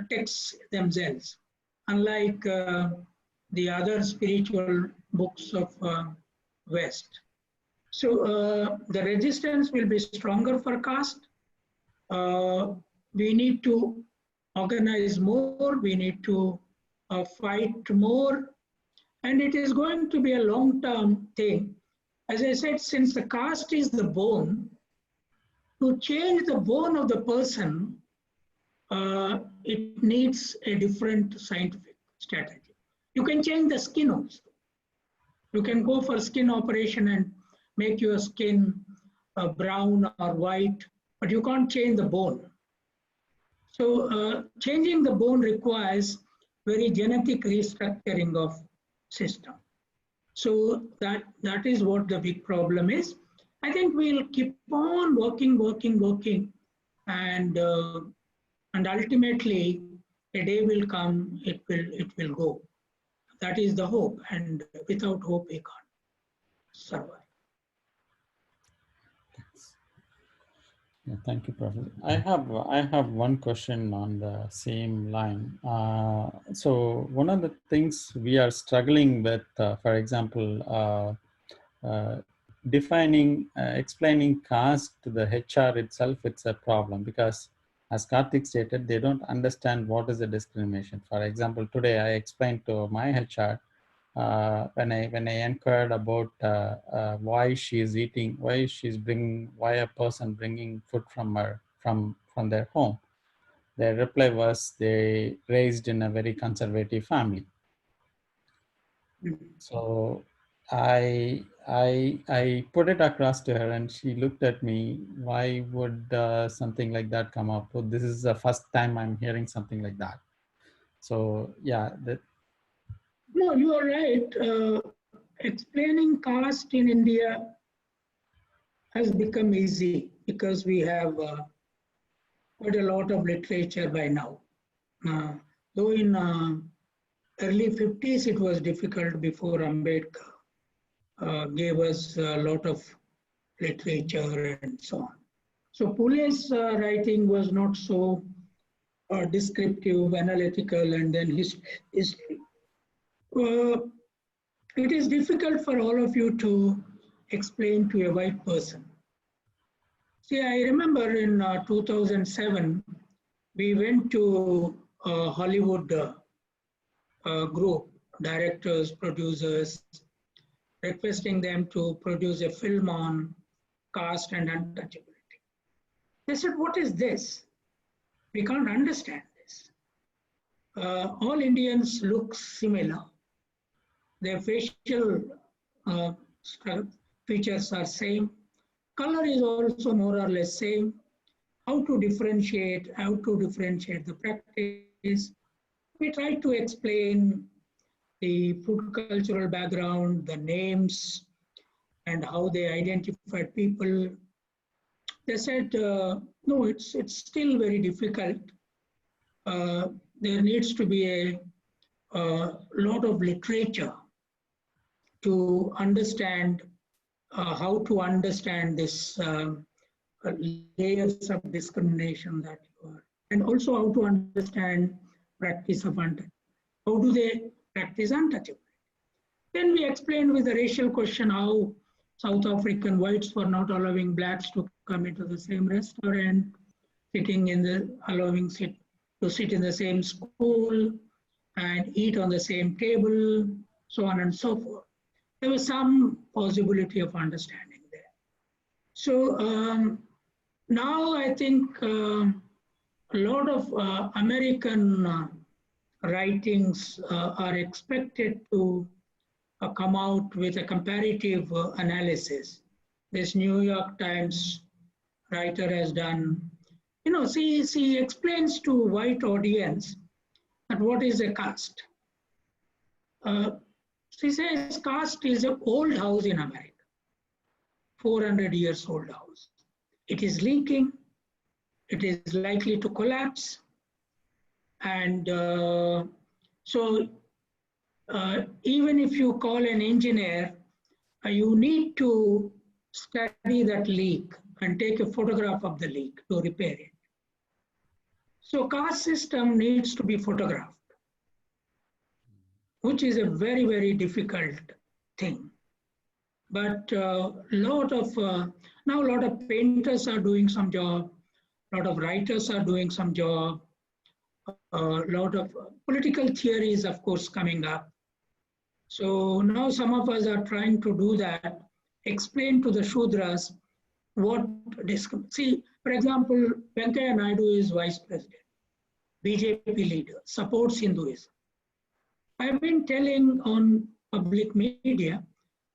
texts themselves, unlike the other spiritual books of West. So the resistance will be stronger for caste. We need to organize more, we need to fight more, and it is going to be a long-term thing. As I said, since the caste is the bone, to change the bone of the person, it needs a different scientific strategy. You can change the skin also. You can go for skin operation and make your skin brown or white, but you can't change the bone. So changing the bone requires very genetic restructuring of system. So that is what the big problem is. I think we'll keep on working, and ultimately a day will come, it will go. That is the hope, and without hope we can't survive. Yeah, thank you, Professor. I have one question on the same line. So one of the things we are struggling with, for example, explaining caste to the HR itself, it's a problem because, as Karthik stated, they don't understand what is the discrimination. For example, today I explained to my HR when I inquired about why a person bringing food from their home. Their reply was they raised in a very conservative family. So I put it across to her, and she looked at me. Why would something like that come up? Well, this is the first time I'm hearing something like that. So yeah, no, you are right. Explaining caste in India has become easy because we have quite a lot of literature by now. Though in early 50s it was difficult before Ambedkar gave us a lot of literature and so on. So Pule's writing was not so descriptive, analytical, and then history. It is difficult for all of you to explain to a white person. See, I remember in 2007, we went to a Hollywood group, directors, producers, requesting them to produce a film on caste and untouchability. They said, what is this? We can't understand this. All Indians look similar. Their facial features are same. Color is also more or less same. How to differentiate the practice. We try to explain the food cultural background, the names, and how they identified people. They said, no, it's still very difficult. There needs to be a lot of literature to understand how to understand this layers of discrimination that you are, and also how to understand practice of untouchability. How do they practice untouchability? Then we explained with the racial question how South African whites were not allowing blacks to come into the same restaurant, allowing to sit in the same school and eat on the same table, so on and so forth. there was some possibility of understanding there. So now I think a lot of American writings are expected to come out with a comparative analysis. This New York Times writer has done, she explains to white audience that what is a caste. She says caste is an old house in America, 400 years old house. It is leaking, it is likely to collapse. And so even if you call an engineer, you need to study that leak and take a photograph of the leak to repair it. So caste system needs to be photographed, which is a very, very difficult thing. But now a lot of painters are doing some job, a lot of writers are doing some job, a lot of political theories, of course, coming up. So now some of us are trying to do that, explain to the Shudras what, see, for example, Venkaiah Naidu is vice president, BJP leader, supports Hinduism. I've been telling on public media,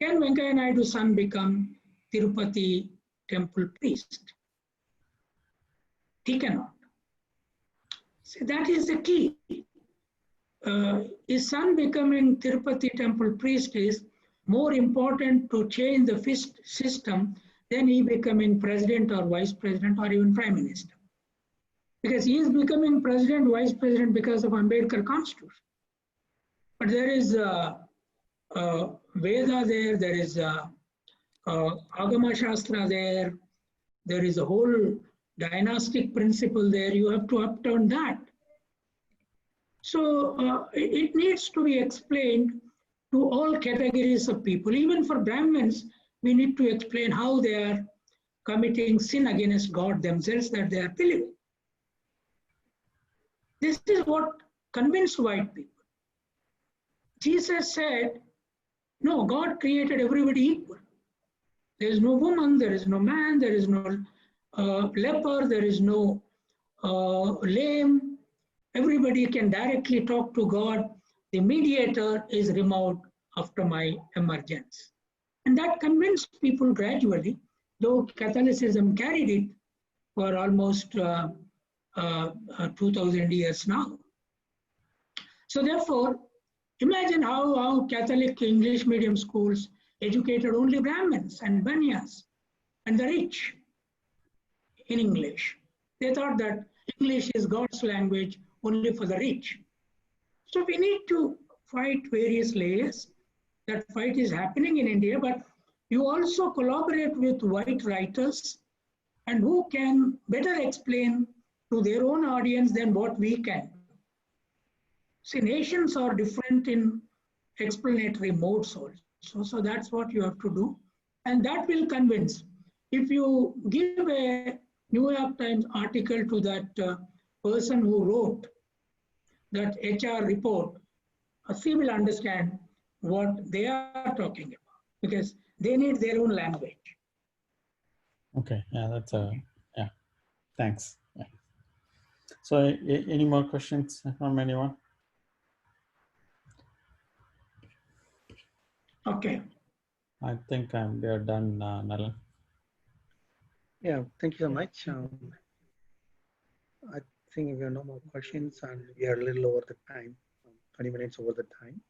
can Venkaiah Naidu's son become Tirupati temple priest? He cannot. See, that is the key. His son becoming Tirupati temple priest is more important to change the system than he becoming president or vice president or even prime minister. Because he is becoming president, vice president because of Ambedkar constitution. But there is Veda there is Agama Shastra there is a whole dynastic principle there. You have to upturn that. So it needs to be explained to all categories of people. Even for Brahmins, we need to explain how they are committing sin against God themselves that they are believing. This is what convinced white people. Jesus said, no, God created everybody equal. There is no woman, there is no man, there is no leper, there is no lame. Everybody can directly talk to God. The mediator is removed after my emergence. And that convinced people gradually, though Catholicism carried it for almost 2000 years now. So therefore, imagine how Catholic English medium schools educated only Brahmins and Banyas and the rich in English. They thought that English is God's language only for the rich. So we need to fight various layers. That fight is happening in India, but you also collaborate with white writers and who can better explain to their own audience than what we can. See, nations are different in explanatory modes also. So that's what you have to do. And that will convince. If you give a New York Times article to that person who wrote that HR report, she will understand what they are talking about because they need their own language. Okay, yeah, that's yeah, thanks. Yeah. So any more questions from anyone? Okay. I think we are done, Nalan. Yeah, thank you so much. I think we have no more questions and we are a little over the time, 20 minutes over the time.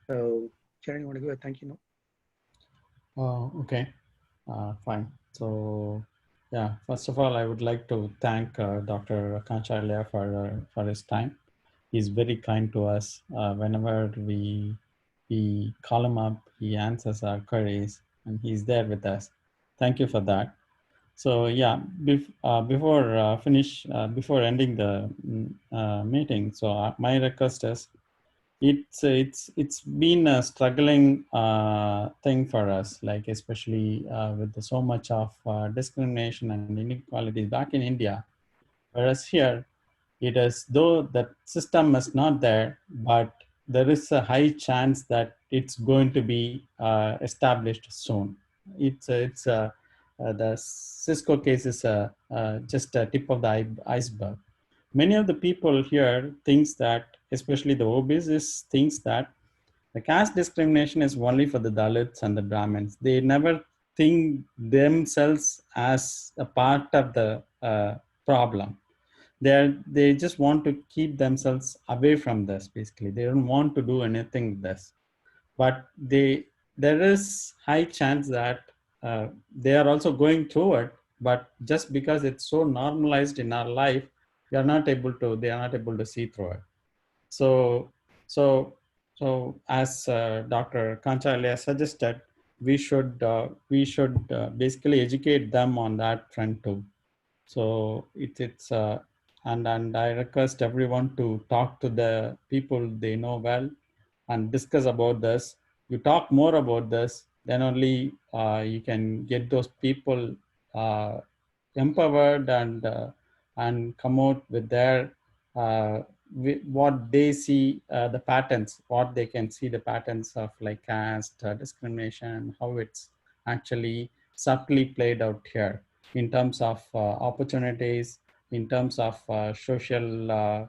So, Sharon, you want to give a thank you note? Okay, fine. So, yeah, first of all, I would like to thank Dr. Kancha Ilaiah for his time. He's very kind to us. Whenever we call him up, he answers our queries and he's there with us. Thank you for that. So yeah, before ending the meeting, so my request is, it's been a struggling thing for us, like especially with so much of discrimination and inequality back in India, whereas here it is though that system is not there, but there is a high chance that it's going to be established soon. The Cisco case is just a tip of the iceberg. Many of the people here thinks that, especially the obese, thinks that the caste discrimination is only for the Dalits and the Brahmins. They never think themselves as a part of the problem. They just want to keep themselves away from this. Basically, they don't want to do anything with this. But there is high chance that they are also going through it. But just because it's so normalized in our life, they are not able to see through it. So as Dr. Kancha earlier suggested, we should basically educate them on that front too. So and I request everyone to talk to the people they know well and discuss about this. You talk more about this, then only you can get those people empowered and come out with their what they see the patterns, what they can see the patterns of like caste discrimination, how it's actually subtly played out here in terms of opportunities, in terms of social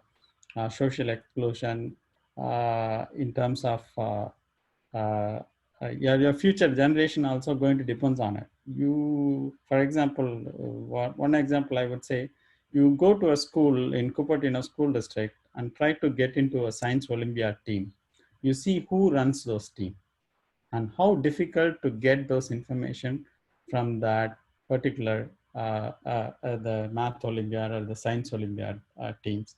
exclusion, in terms of your future generation also going to depends on it. You, for example, one example I would say, you go to a school in Cupertino School District and try to get into a Science Olympiad team. You see who runs those teams and how difficult to get those information from that particular the Math Olympiad or the Science Olympiad teams.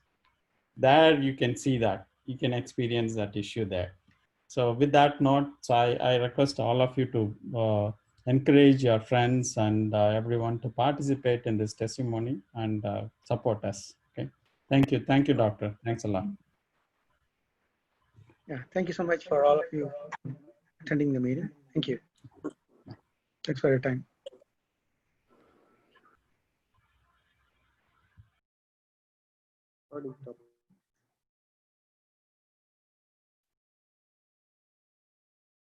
There you can see that, you can experience that issue there. So with that note, so I request all of you to encourage your friends and everyone to participate in this testimony and support us. Okay. Thank you, doctor. Thanks a lot. Yeah, thank you so much for all of you attending the meeting. Thank you. Thanks for your time.